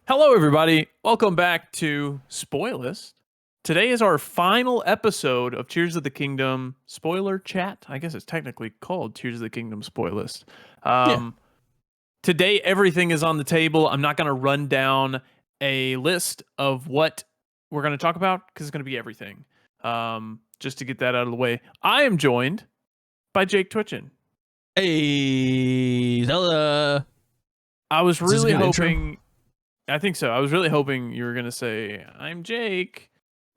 Hello, everybody. Welcome back to SpoiList. Today is our final episode of Tears of the Kingdom spoiler chat. I guess it's technically called Tears of the Kingdom Spoilist. Yeah. Today, everything is on the table. I'm not going to run down a list of what we're going to talk about because it's going to be everything. Just to get that out of the way, I am joined by Jake Twitchin. Hey, Zelda. I was Is this a really good hoping. intro? I think so. I was really hoping you were going to say, I'm Jake.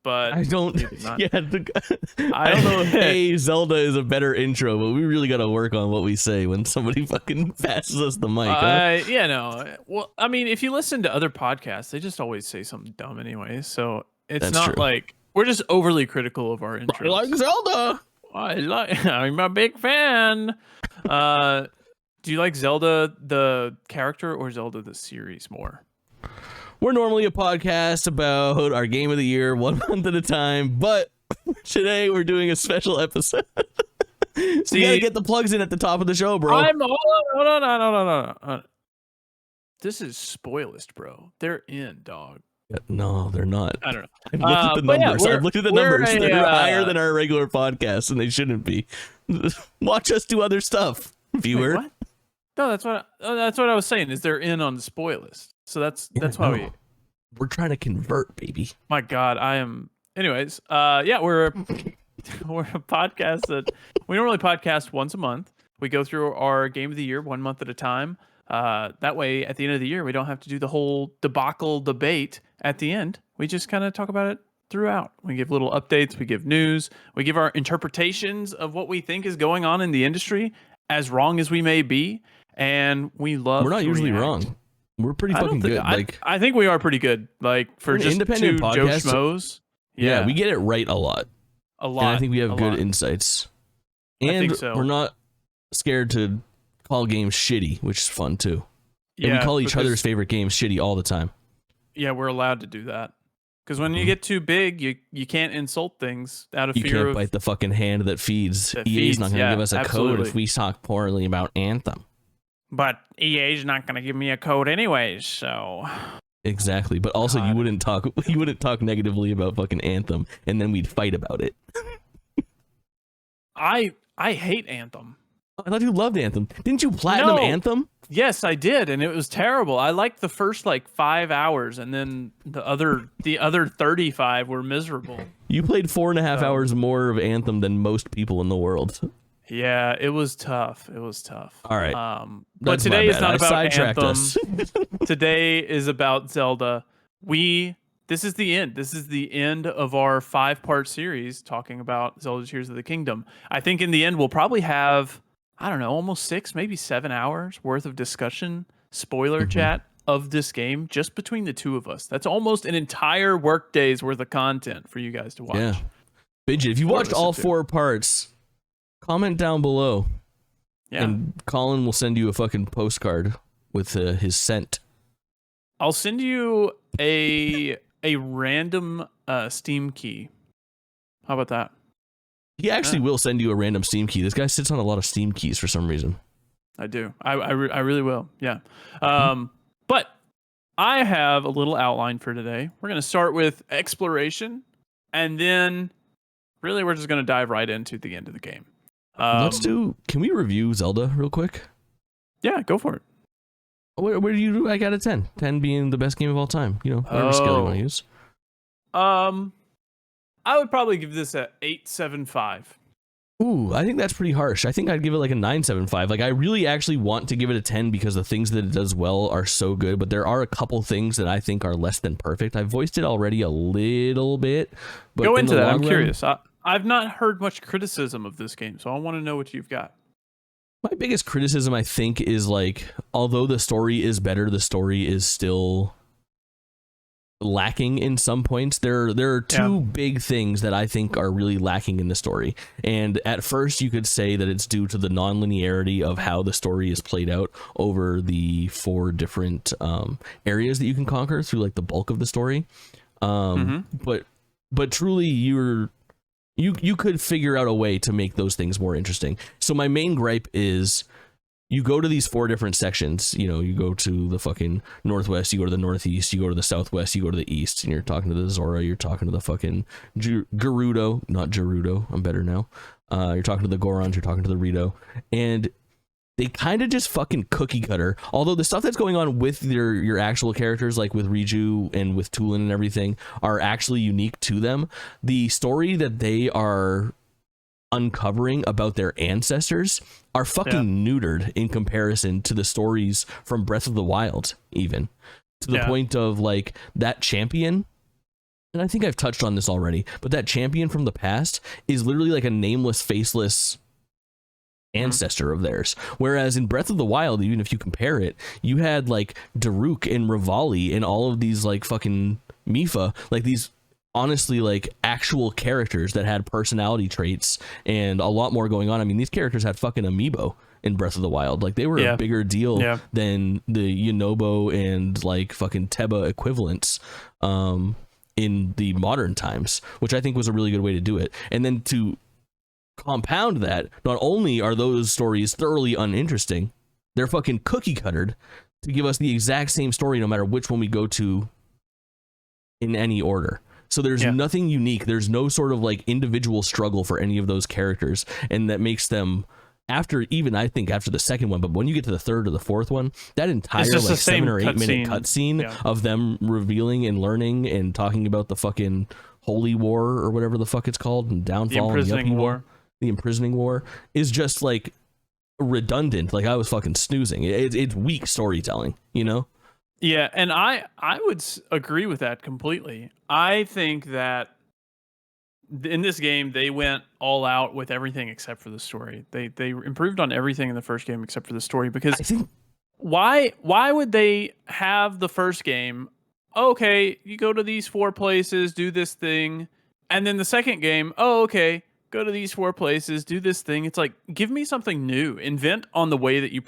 But I don't. you did not. Yeah, I don't know. Hey, Zelda is a better intro, but we really got to work on what we say when somebody fucking passes us the mic. Yeah, no. Well, I mean, if you listen to other podcasts, they just always say something dumb anyway. So it's That's not true. like we're just overly critical of our intros. I like Zelda. I'm a big fan. Do you like Zelda the character or Zelda the series more? We're normally a podcast about our game of the year 1 month at a time, but today we're doing a special episode. So you gotta get the plugs in at the top of the show, bro. Hold on. This is Spoilist, bro. They're in, dog. No, they're not. I don't know. I've looked at the numbers. Yeah, I've looked at the numbers. They're higher than our regular podcast, and they shouldn't be. Watch us do other stuff, viewer. Wait, what? No, that's what I was saying. Is they're in on the spoil list? So that's why we're trying to convert, baby. My God, I am. Anyways, yeah, we're a podcast that we normally podcast once a month. We go through our game of the year 1 month at a time. That way, at the end of the year, we don't have to do the whole debacle debate at the end. We just kind of talk about it throughout. We give little updates. We give news. We give our interpretations of what we think is going on in the industry, as wrong as we may be. And we love. We're not usually wrong. We're pretty fucking good. I think we are pretty good. Like for just independent two Joe Schmoes. Yeah, we get it right a lot. And I think we have good insights. And I think so. We're not scared to call games shitty, which is fun too. And yeah, we call each other's favorite games shitty all the time. Yeah, we're allowed to do that. Because when you get too big, you can't insult things out of fear of... You can't bite the fucking hand that feeds. EA's not going to give us a code if we talk poorly about Anthem. But EA's not going to give me a code anyways, so... Exactly, but also you wouldn't talk negatively about fucking Anthem, and then we'd fight about it. I hate Anthem. I thought you loved Anthem. Didn't you platinum Anthem? Yes, I did, and it was terrible. I liked the first 5 hours, and then the other 35 were miserable. You played 4.5 hours more of Anthem than most people in the world. Yeah, it was tough. All right. But today is not about Anthem. Today is about Zelda. This is the end. This is the end of our 5-part series talking about Zelda Tears of the Kingdom. I think in the end we'll probably have, I don't know, almost 6, maybe 7 hours worth of discussion, spoiler chat of this game just between the two of us. That's almost an entire work day's worth of content for you guys to watch. Yeah. Bidget, if you watched all 4 parts, comment down below. Yeah. And Colin will send you a fucking postcard with his scent. I'll send you a random Steam key. How about that? He actually will send you a random Steam key. This guy sits on a lot of Steam keys for some reason. I do. I really will. Yeah. But I have a little outline for today. We're going to start with exploration, and then really we're just going to dive right into the end of the game. Can we review Zelda real quick? Yeah, go for it. Where do you rank out of 10? 10 being the best game of all time. You know, whatever scale you want to use. I would probably give this a 8.75. Ooh, I think that's pretty harsh. I think I'd give it like a 9.75. Like, I really actually want to give it a 10 because the things that it does well are so good, but there are a couple things that I think are less than perfect. I've voiced it already a little bit. But go into that. I'm curious. I've not heard much criticism of this game, so I want to know what you've got. My biggest criticism, I think, is although the story is better, the story is still lacking in some points. There are two big things that I think are really lacking in the story. And at first you could say that it's due to the non-linearity of how the story is played out over the 4 different areas that you can conquer through the bulk of the story. But truly you could figure out a way to make those things more interesting. So my main gripe is you go to these 4 different sections. You know, you go to the fucking northwest, you go to the northeast, you go to the southwest, you go to the east, and you're talking to the Zora, you're talking to the fucking Gerudo, not Gerudo, I'm better now. You're talking to the Gorons, you're talking to the Rito, and they kind of just fucking cookie cutter. Although the stuff that's going on with your actual characters, like with Riju and with Tulin and everything, are actually unique to them. The story that they are uncovering about their ancestors are fucking neutered in comparison to the stories from Breath of the Wild, even to the point of like that champion. And I think I've touched on this already, but that champion from the past is literally like a nameless, faceless ancestor of theirs. Whereas in Breath of the Wild, even if you compare it, you had like Daruk and Rivali and all of these like fucking Mifa, like these honestly like actual characters that had personality traits and a lot more going on. I mean, these characters had fucking amiibo in Breath of the Wild. Like they were a bigger deal than the Yunobo and like fucking Teba equivalents in the modern times, which I think was a really good way to do it. And then to compound that, not only are those stories thoroughly uninteresting, they're fucking cookie cuttered to give us the exact same story no matter which one we go to in any order. So there's nothing unique. There's no sort of like individual struggle for any of those characters, and that makes them, after the second one, but when you get to the third or the fourth one, that entire like 7 or 8 minute cutscene of them revealing and learning and talking about the fucking Holy War or whatever the fuck it's called, and Downfall and the Yuppie War, the Imprisoning War, is just like redundant. Like I was fucking snoozing. It's weak storytelling, you know? Yeah, and I would agree with that completely. I think that in this game they went all out with everything except for the story. They improved on everything in the first game except for the story, because I think why would they have the first game, okay, you go to these 4 places, do this thing, and then the second game, oh okay, go to these 4 places, do this thing. It's like, give me something new. Invent on the way that you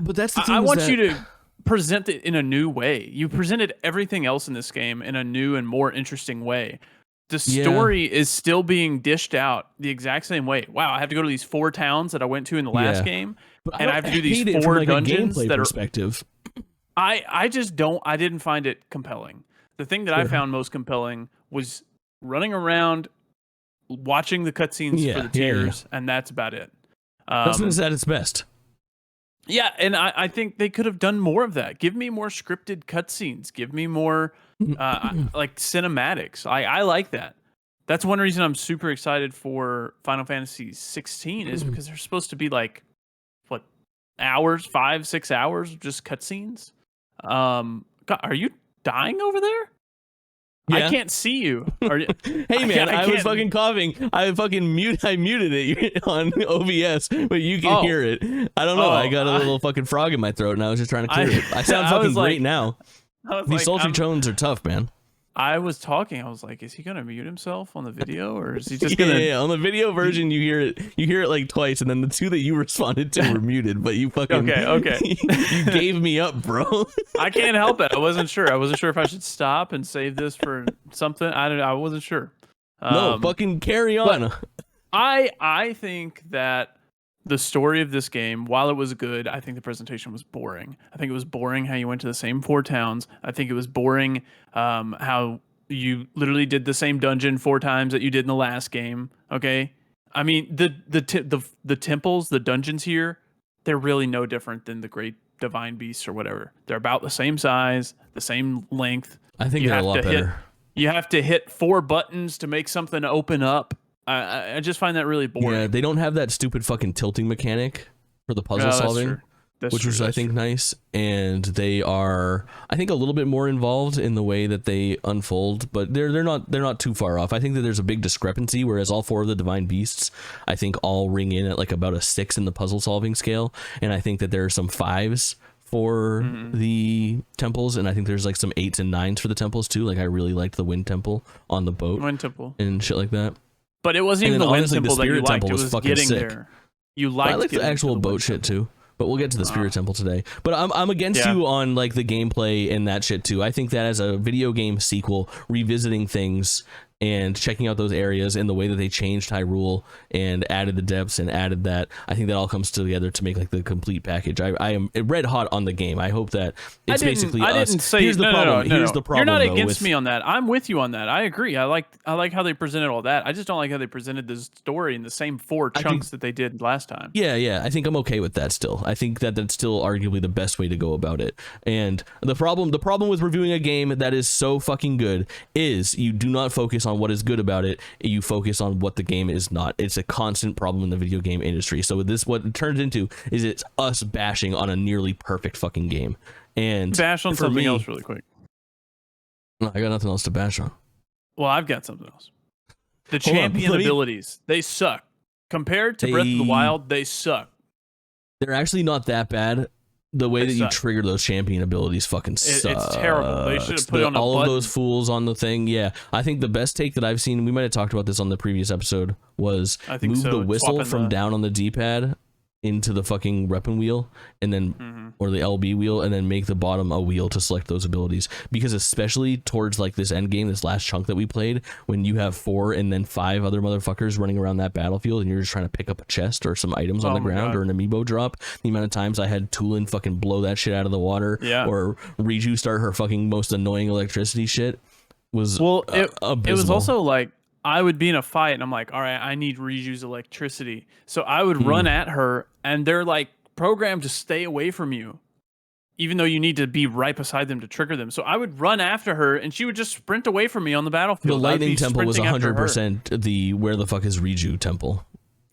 but that's the thing. I want you to present it in a new way. You presented everything else in this game in a new and more interesting way. The story is still being dished out the exact same way. Wow, I have to go to these 4 towns that I went to in the last game, and I have to do these 4 dungeons that perspective. I just don't. I didn't find it compelling. The thing that I found most compelling was running around, watching the cutscenes for the tears, and that's about it. That's at its best. Yeah, and I think they could have done more of that. Give me more scripted cutscenes. Give me more like cinematics. I like that. That's one reason I'm super excited for Final Fantasy 16 is because they're supposed to be like, what, hours, 5-6 hours of just cutscenes. God, are you dying over there? Yeah. I can't see you. Hey man, I was fucking coughing. I muted it on OBS, but you can hear it. I don't know. I got a little fucking frog in my throat, and I was just trying to clear it. I sound fucking great now. These sultry tones are tough, man. I was talking. I was like, is he gonna mute himself on the video, or is he just gonna? Yeah, on the video version, you hear it like twice, and then the 2 that you responded to were muted. But you fucking okay. You gave me up, bro. I can't help it. I wasn't sure. I wasn't sure if I should stop and save this for something. I don't know. I wasn't sure. No, fucking carry on. I think that the story of this game, while it was good, I think the presentation was boring. I think it was boring how you went to the same 4 towns. I think it was boring how you literally did the same dungeon 4 times that you did in the last game. Okay, I mean the temples, the dungeons here, they're really no different than the Great Divine Beasts or whatever. They're about the same size, the same length. I think they're a lot better. You have to hit 4 buttons to make something open up. I just find that really boring. Yeah, they don't have that stupid fucking tilting mechanic for the puzzle solving, which was I think nice. And they are, I think, a little bit more involved in the way that they unfold, but they're not too far off. I think that there's a big discrepancy, whereas all 4 of the Divine Beasts, I think, all ring in at like about a 6 in the puzzle solving scale, and I think that there are some 5s for the temples, and I think there's like some 8s and 9s for the temples too. Like I really liked the Wind Temple on the boat, and shit like that. But it wasn't even the Wind Temple that you liked. It was getting there. You liked. I like the actual boat shit too. But we'll get to the Spirit Temple today. But I'm against you on like the gameplay and that shit too. I think that as a video game sequel, revisiting things and checking out those areas and the way that they changed Hyrule and added the depths and added that, I think that all comes together to make like the complete package. I am red hot on the game. I hope that it's basically us. I didn't say here's the problem. No. Here's the problem. You're not though, against me on that. I'm with you on that. I agree. I like how they presented all that. I just don't like how they presented the story in the same 4 chunks that they did last time. Yeah. I think I'm okay with that still. I think that that's still arguably the best way to go about it. And the problem with reviewing a game that is so fucking good is you do not focus on what is good about it. You focus on what the game is not. It's a constant problem in the video game industry. So this, what it turns into is it's us bashing on a nearly perfect fucking game. And bash on something else really quick. No, I got nothing else to bash on. Well, I've got something else. The champion abilities, they suck. Compared to Breath of the Wild, they suck. They're actually not that bad. The way that you trigger those champion abilities fucking sucks. It's terrible. They should have put it on a all button. of those fools on the thing. Yeah, I think the best take that I've seen, we might have talked about this on the previous episode, was move the whistle from down on the D-pad into the fucking weapon wheel, and then or the LB wheel, and then make the bottom a wheel to select those abilities. Because especially towards like this end game, this last chunk that we played, when you have 4 and then 5 other motherfuckers running around that battlefield, and you're just trying to pick up a chest or some items on the ground or an amiibo drop, the amount of times I had Tulin fucking blow that shit out of the water, or Riju start her fucking most annoying electricity shit was abysmal. It was also like, I would be in a fight and I'm like, all right, I need Riju's electricity. So I would run at her and they're like programmed to stay away from you, even though you need to be right beside them to trigger them. So I would run after her and she would just sprint away from me on the battlefield. The lightning temple was 100% the where the fuck is Riju temple.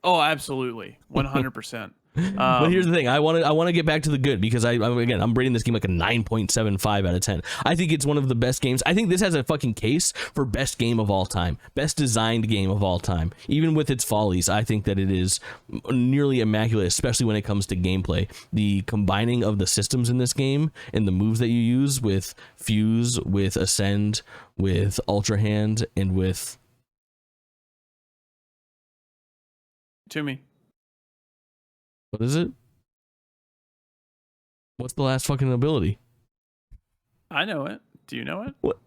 Oh, absolutely. 100%. But here's the thing, I want to get back to the good, because I'm rating this game like a 9.75 out of 10. I think it's one of the best games. I think this has a fucking case for best game of all time, best designed game of all time. Even with its follies, I think that it is nearly immaculate, especially when it comes to gameplay. The combining of the systems in this game and the moves that you use with Fuse, with Ascend, with Ultra Hand, and with to me. What is it? What's the last fucking ability? I know it. Do you know it? What?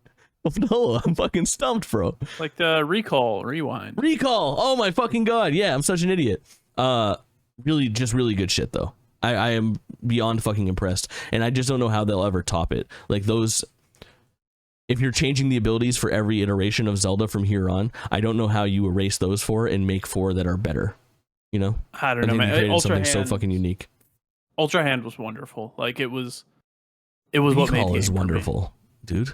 No, I'm fucking stumped, bro. Like the recall, rewind. Recall! Oh my fucking god, yeah, I'm such an idiot. Really good shit, though. I am beyond fucking impressed, and I just don't know how they'll ever top it. Like those... If you're changing the abilities for every iteration of Zelda from here on, I don't know how you erase those 4 and make 4 that are better. You know, I don't know, man. Ultra Hand, so fucking unique. Ultra Hand was wonderful. Like it was what made the game is wonderful, dude.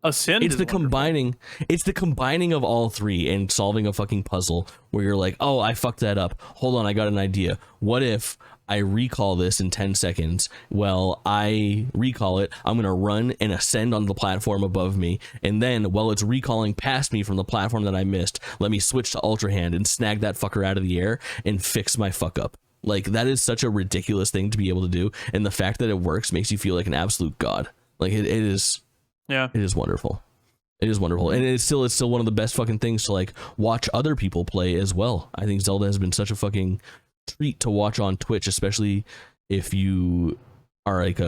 Ascend. It's the combining. It's the combining of all 3 and solving a fucking puzzle where you're like, oh, I fucked that up. Hold on, I got an idea. What if I recall this in 10 seconds? Well, I recall it. I'm going to run and ascend on the platform above me. And then while it's recalling past me from the platform that I missed, let me switch to Ultra Hand and snag that fucker out of the air and fix my fuck up. Like, that is such a ridiculous thing to be able to do. And the fact that it works makes you feel like an absolute god. Like, it is... Yeah. It is wonderful. It is wonderful. And it's still one of the best fucking things to, like, watch other people play as well. I think Zelda has been such a fucking treat to watch on Twitch, especially if you are like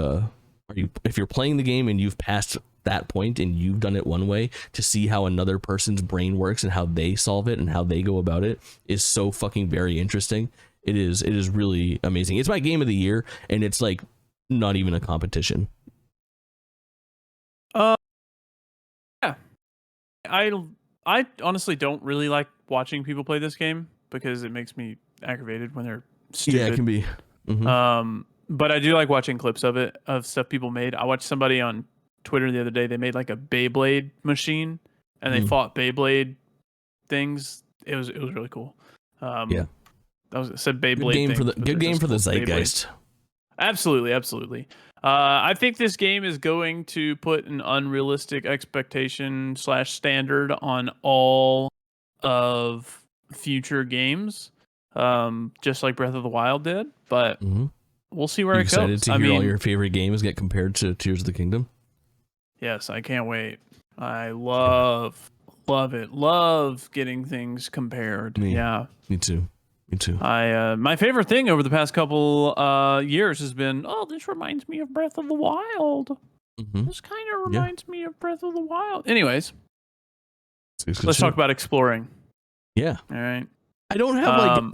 if you're playing the game and you've passed that point and you've done it one way, to see how another person's brain works and how they solve it and how they go about it is so fucking very interesting. It is really amazing. It's my game of the year, and it's like not even a competition. Yeah. I honestly don't really like watching people play this game because it makes me aggravated when they're stupid. Yeah, it can be. But I do like watching clips of it, of stuff people made. I watched somebody on Twitter the other day. They made like a Beyblade machine, and they fought Beyblade things. It was really cool. Yeah, it said Beyblade. Good game for the zeitgeist. Absolutely. I think this game is going to put an unrealistic expectation / standard on all of future games, just like Breath of the Wild did. But we'll see where it goes. Excited to hear all your favorite games get compared to Tears of the Kingdom? Yes, I can't wait. I love it. Love getting things compared. Yeah, me too. My favorite thing over the past couple years has been, this reminds me of Breath of the Wild. This kind of reminds me of Breath of the Wild. Anyways, let's talk about exploring. Yeah. All right. I don't have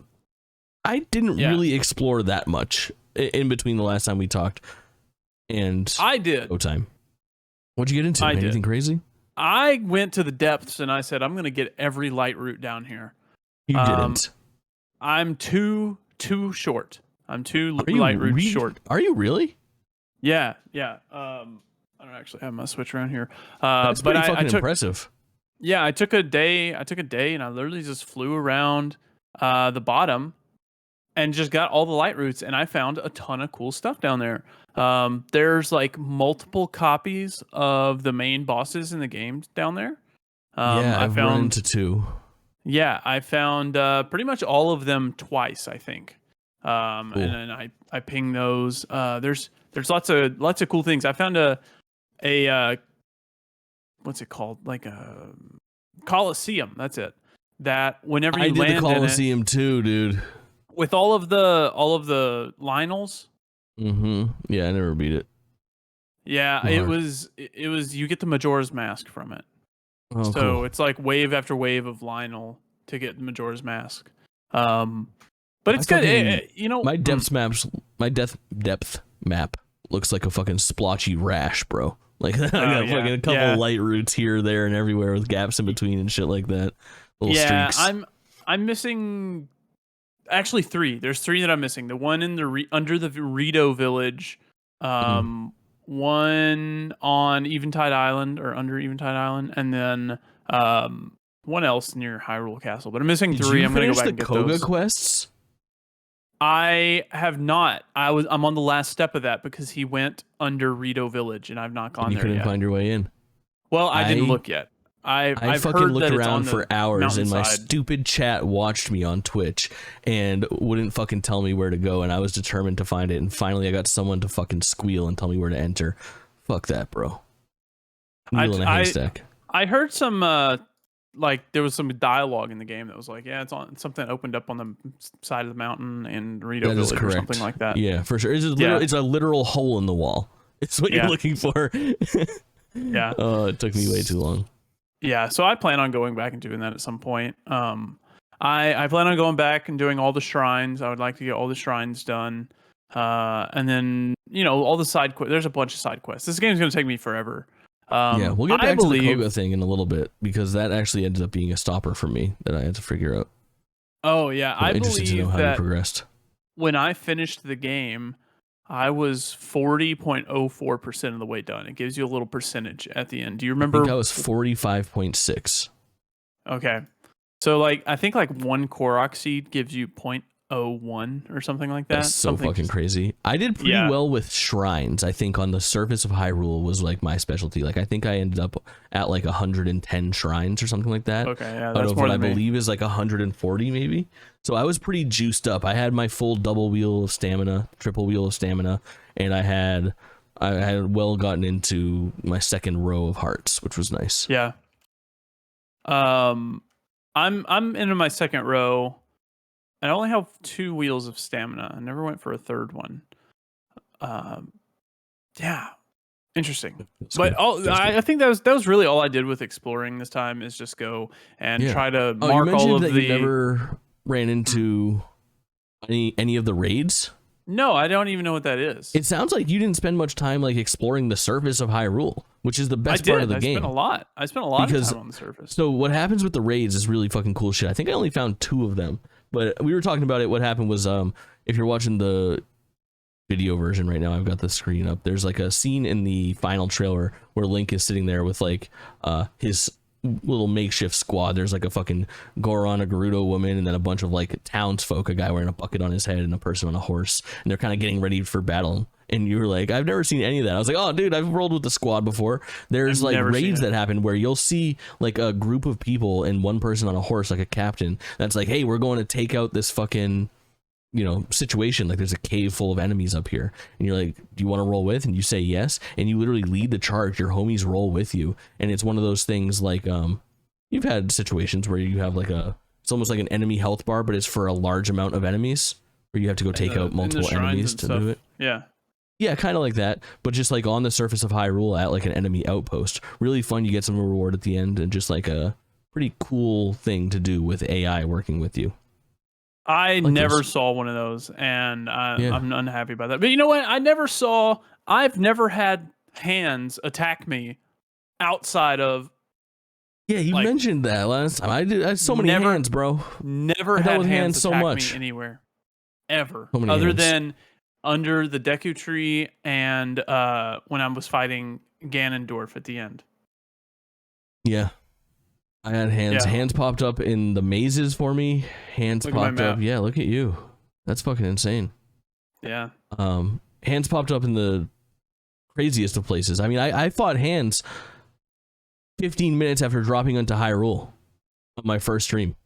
I didn't really explore that much in between the last time we talked and I did. Time. What'd you get into? Anything crazy? I went to the depths and I said, I'm going to get every light route down here. You didn't. I'm too short. I'm too light route short. Are you really? Yeah. I don't actually have my Switch around here. That's but pretty I took, impressive. Yeah, I took a day and I literally just flew around the bottom and just got all the light routes, and I found a ton of cool stuff down there. There's like multiple copies of the main bosses in the game down there. I've run into 2. Yeah, I found pretty much all of them twice, I think. Cool. And then I pinged those. There's lots of cool things. I found a what's it called? Like a Coliseum. That's it. That whenever you land I did the Coliseum in it, too, dude. With all of the Lionels. Mm-hmm. Yeah, I never beat it. Yeah, it was you get the Majora's Mask from it. Oh, so cool. It's like wave after wave of Lionel to get the Majora's Mask. But it's good. My depth map looks like a fucking splotchy rash, bro. Like I got fucking a couple light routes here, there, and everywhere with gaps in between and shit like that. Little streaks. I'm missing actually 3. There's 3 that I'm missing. The one in the under the Rito Village, one on Eventide Island or under Eventide Island, and then one else near Hyrule Castle. But I'm missing 3. I'm gonna go back and get those. Koga quests? I have not. I'm on the last step of that because he went under Rito Village, and I've not gone there yet. You couldn't find your way in. Well, I didn't look yet. I've fucking heard looked that around it's on for hours, and my mountainside. stupid chat watched me on Twitch and wouldn't fucking tell me where to go, and I was determined to find it, and finally I got someone to fucking squeal and tell me where to enter. Fuck that, bro. Needle in a haystack. I heard some like there was some dialogue in the game that was like, yeah, it's on something that opened up on the side of the mountain in Rito Village or something like that. Yeah, for sure. It's a literal hole in the wall. It's what you're looking for. Yeah. Oh, it took me way too long. Yeah, so I plan on going back and doing that at some point. I plan on going back and doing all the shrines. I would like to get all the shrines done. And then, all the side quests. There's a bunch of side quests. This game's going to take me forever. Yeah, we'll get back to the Koga thing in a little bit because that actually ended up being a stopper for me that I had to figure out. Oh, yeah. I'm interested to know how you progressed. When I finished the game, I was 40.04% of the way done. It gives you a little percentage at the end. Do you remember? I think I was 45.6. Okay. So I think one Korok seed gives you 0.01 or something like that. That's so fucking crazy. I did pretty well with shrines. I think on the surface of Hyrule was like my specialty. Like I think I ended up at like 110 shrines or something like that. Okay, yeah, that's out of what I believe is like 140 maybe. So I was pretty juiced up. I had my full double wheel of stamina, triple wheel of stamina, and I had well gotten into my second row of hearts, which was nice. Yeah. I'm into my second row. I only have 2 wheels of stamina. I never went for a third one. Yeah, interesting. But I think that was really all I did with exploring this time is just go and try to mark all of the. You never ran into any of the raids? No, I don't even know what that is. It sounds like you didn't spend much time exploring the surface of Hyrule, which is the best part of the game. I spent a lot of time on the surface. So what happens with the raids is really fucking cool shit. I think I only found 2 of them. But we were talking about it. What happened was, if you're watching the video version right now, I've got the screen up. There's a scene in the final trailer where Link is sitting there with his little makeshift squad. There's a fucking Goron, a Gerudo woman, and then a bunch of townsfolk, a guy wearing a bucket on his head and a person on a horse, and they're kind of getting ready for battle. And you were like, I've never seen any of that. I was like, oh, dude, I've rolled with the squad before. There's raids that happen where you'll see a group of people and one person on a horse, like a captain, that's like, hey, we're going to take out this fucking, situation. There's a cave full of enemies up here. And you're like, do you want to roll with? And you say yes. And you literally lead the charge. Your homies roll with you. And it's one of those things you've had situations where you have it's almost like an enemy health bar, but it's for a large amount of enemies where you have to go take out multiple enemies to do it. Yeah. Yeah, kind of like that, but just on the surface of Hyrule at an enemy outpost. Really fun. You get some reward at the end and just a pretty cool thing to do with AI working with you. I Like never those. saw one of those, and Yeah. I'm unhappy about that. But you know what? I've never had hands attack me outside of Yeah, you like mentioned that last time. I had so many never, hands, bro. never I dealt had with hands hands so attack much. me anywhere, ever, So many other hands. than under the Deku tree and when I was fighting Ganondorf at the end. Yeah. I had hands. Yeah, Hands popped up in the mazes for me. Hands look at my popped up. map. Yeah, look at you. That's fucking insane. Yeah, Hands popped up in the craziest of places. I mean, I fought hands 15 minutes after dropping into Hyrule on my first stream.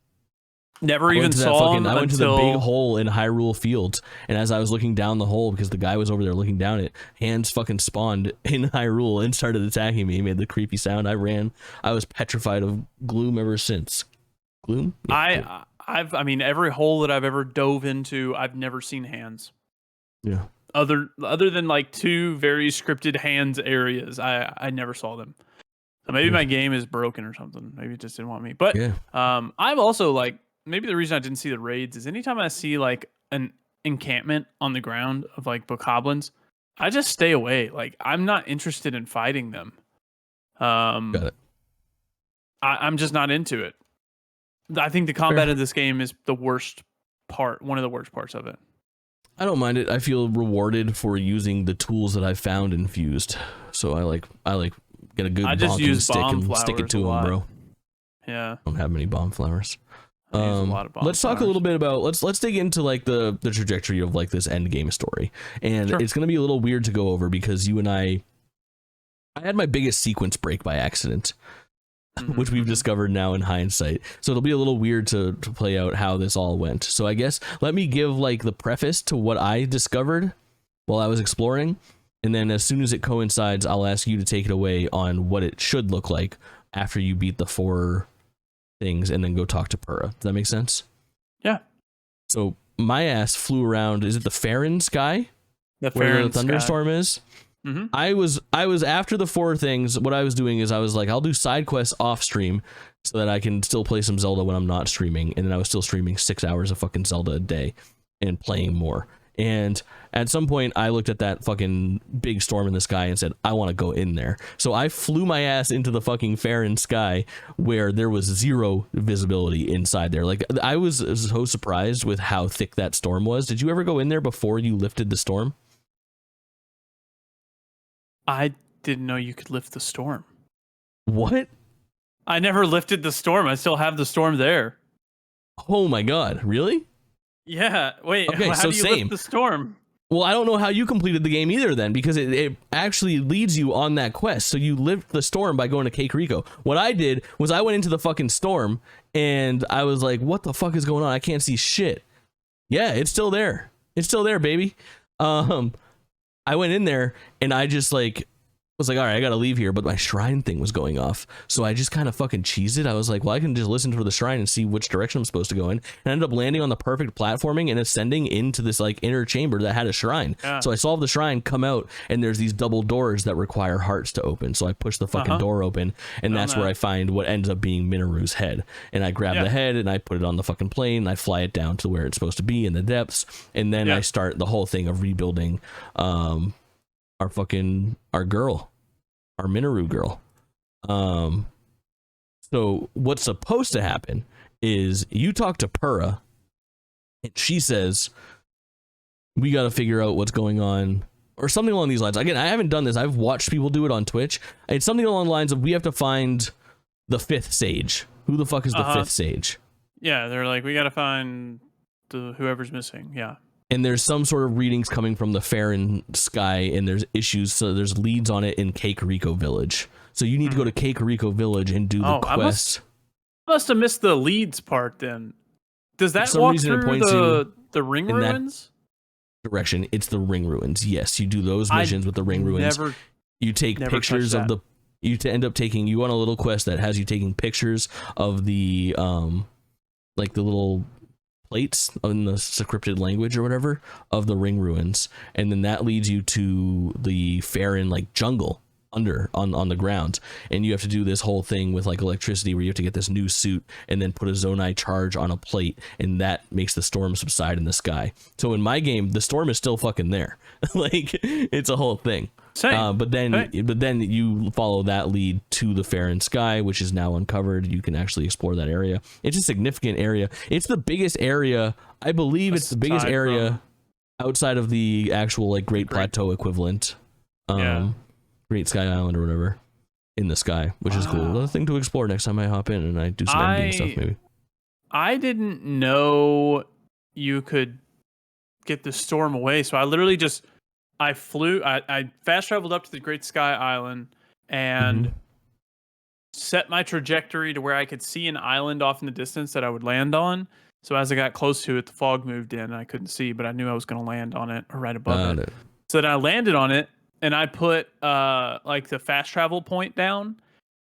never I even went to that saw fucking, him I went to the big until hole in Hyrule Fields, and as I was looking down the hole, because the guy was over there looking down it, hands fucking spawned in Hyrule and started attacking me. He made the creepy sound. I ran. I was petrified of gloom ever since. Gloom? Yeah, Gloom. I mean, every hole that I've ever dove into, I've never seen hands. Yeah. Other than like two very scripted hands areas, I never saw them. So maybe my game is broken or something. Maybe it just didn't want me. But Yeah. I've also like maybe the reason I didn't see the raids is anytime I see like an encampment on the ground of like bokoblins, I just stay away. Like I'm not interested in fighting them. Got it. I'm just not into it. I think the combat of this game is the worst part, one of the worst parts of it. I don't mind it. I feel rewarded for using the tools that I found infused. So I like get a good bonking stick and stick it to them, bro. Yeah. I don't have many bomb flowers. I use a lot of bomb Let's talk a flowers. little bit about let's dig into like the trajectory of like this end game story. And Sure. it's gonna be a little weird to go over because you and I had my biggest sequence break by accident. Which we've discovered now in hindsight. So it'll be a little weird to play out how this all went. So I guess let me give like the preface to what I discovered while I was exploring. And then as soon as it coincides, I'll ask you to take it away on what it should look like after you beat the 4 things and then go talk to Purah. Does that make sense? Yeah. So my ass flew around. Is it the Farron sky? The Where Farron the thunderstorm is? Mm-hmm. I was after the 4 things. What I was doing is I was like, I'll do side quests off stream so that I can still play some Zelda when I'm not streaming. And then I was still streaming 6 hours of fucking Zelda a day and playing more. And at some point I looked at that fucking big storm in the sky and said, I want to go in there. So I flew my ass into the fucking Farron sky where there was 0 visibility inside there. Like I was so surprised with how thick that storm was. Did you ever go in there before you lifted the storm? I didn't know you could lift the storm. What? I never lifted the storm. I still have the storm there. Oh my god, really? Yeah. Wait. Okay, how so do you same. lift the storm? Well, I don't know how you completed the game either then, because it actually leads you on that quest. So you lift the storm by going to Kakariko. What I did was I went into the fucking storm and I was like, what the fuck is going on? I can't see shit. Yeah, it's still there. It's still there, baby. I went in there and I just like was like, all right, I gotta leave here, but my shrine thing was going off. So I just kind of fucking cheesed it. I was like, well, I can just listen for the shrine and see which direction I'm supposed to go in. And I ended up landing on the perfect platforming and ascending into this like inner chamber that had a shrine. Yeah. So I solved the shrine, come out, and there's these double doors that require hearts to open. So I push the fucking door open, and that's where I find what ends up being Minoru's head. And I grab the head and I put it on the fucking plane and I fly it down to where it's supposed to be in the depths. And then I start the whole thing of rebuilding our girl, our Minoru girl. So what's supposed to happen is you talk to Purah and she says, we got to figure out what's going on or something along these lines. Again, I haven't done this. I've watched people do it on Twitch. It's something along the lines of we have to find the 5th sage. Who the fuck is the 5th sage? Yeah, they're like, we got to find whoever's missing. Yeah. And there's some sort of readings coming from the Farron sky, and there's issues. So there's leads on it in Kakariko Village. So you need to go to Kakariko Village and do the quest. I must have missed the leads part then. Does that walk through the ring ruins? Direction. It's the ring ruins. Yes, you do those missions with the ring ruins. You take pictures of the. You end up taking you on a little quest that has you taking pictures of the like the little plates in the scripted language or whatever of the ring ruins, and then that leads you to the Farron like jungle under on the ground, and you have to do this whole thing with like electricity where you have to get this new suit and then put a zonai charge on a plate, and that makes the storm subside in the sky. So in my game, the storm is still fucking there. Like, it's a whole thing. But then you follow that lead to the Fair and Sky, which is now uncovered. You can actually explore that area. It's a significant area. It's the biggest area, I believe. It's the biggest area outside of the actual like Great Plateau equivalent. Great Sky Island or whatever in the sky, which is cool. Another thing to explore next time I hop in and I do some ending stuff maybe. I didn't know you could get the storm away, so I literally just I fast traveled up to the Great Sky Island and set my trajectory to where I could see an island off in the distance that I would land on. So as I got close to it, the fog moved in and I couldn't see, but I knew I was going to land on it or right above it. So then I landed on it and I put like the fast travel point down,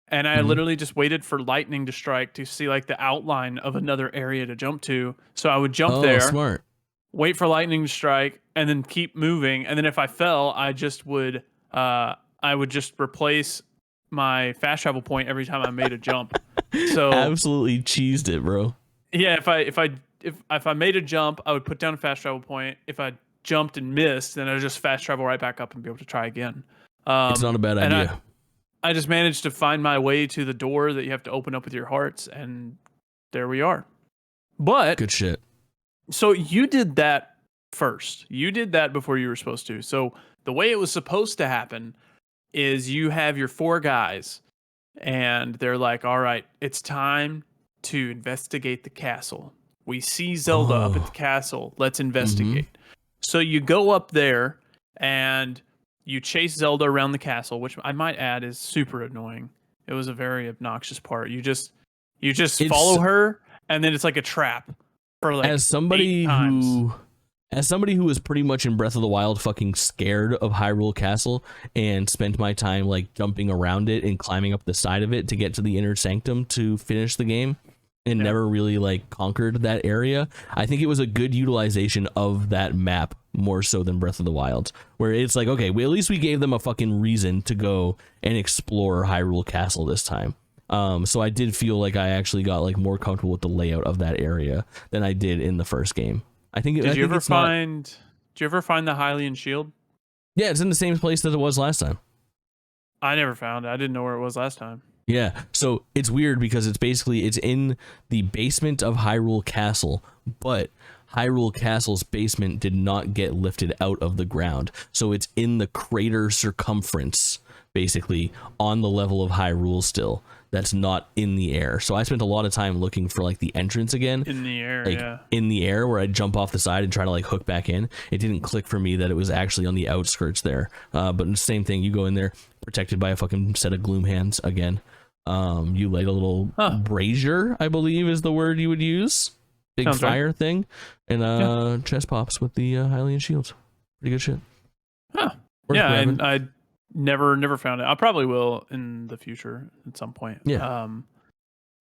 and I literally just waited for lightning to strike to see like the outline of another area to jump to. So I would jump there. Smart. Wait for lightning to strike, and then keep moving. And then if I fell, I would just replace my fast travel point every time I made a jump. So absolutely cheesed it, bro. Yeah, if I made a jump, I would put down a fast travel point. If I jumped and missed, then I would just fast travel right back up and be able to try again. It's not a bad idea. I just managed to find my way to the door that you have to open up with your hearts, and there we are. But good shit. So you did that first. You did that before you were supposed to. So the way it was supposed to happen is you have your 4 guys, and they're like, all right, it's time to investigate the castle. We see Zelda up at the castle. Let's investigate. So you go up there, and you chase Zelda around the castle, which I might add is super annoying. It was a very obnoxious part. You just follow her, and then it's like a trap. For like as somebody who was pretty much in Breath of the Wild fucking scared of Hyrule Castle and spent my time like jumping around it and climbing up the side of it to get to the inner sanctum to finish the game, and never really like conquered that area, I think it was a good utilization of that map more so than Breath of the Wild, where it's like, okay, at least we gave them a fucking reason to go and explore Hyrule Castle this time. So I did feel like I actually got like more comfortable with the layout of that area than I did in the first game. Did you ever find the Hylian shield? Yeah, it's in the same place that it was last time. I never found it. I didn't know where it was last time. Yeah, so it's weird because it's in the basement of Hyrule Castle, but Hyrule Castle's basement did not get lifted out of the ground. So it's in the crater circumference, basically, on the level of Hyrule still. That's not in the air. So I spent a lot of time looking for like the entrance again. In the air, like, in the air, where I'd jump off the side and try to like hook back in. It didn't click for me that it was actually on the outskirts there. But the same thing, you go in there, protected by a fucking set of gloom hands again. You light a little brazier, I believe is the word you would use. Big Sounds fire right. thing. And chest pops with the Hylian shields. Pretty good shit. Huh. Yeah, and I never found it. I probably will in the future at some point. Yeah.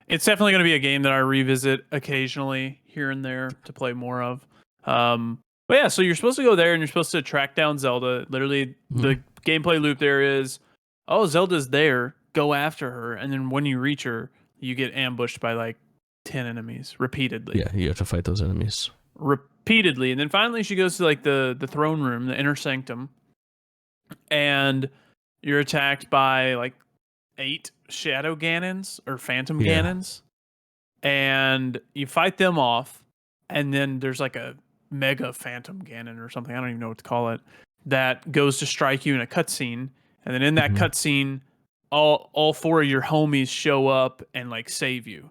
It's definitely going to be a game that I revisit occasionally here and there to play more of. But yeah, so you're supposed to go there and you're supposed to track down Zelda. Literally, the gameplay loop there is, oh, Zelda's there, go after her, and then when you reach her, you get ambushed by like 10 enemies repeatedly. Yeah, you have to fight those enemies repeatedly, and then finally she goes to like the throne room, the inner sanctum, and you're attacked by like 8 shadow Ganons or phantom Ganons, and you fight them off, and then there's like a mega phantom Ganon or something, I don't even know what to call it, that goes to strike you in a cutscene, and then in that cutscene, all 4 of your homies show up and like save you.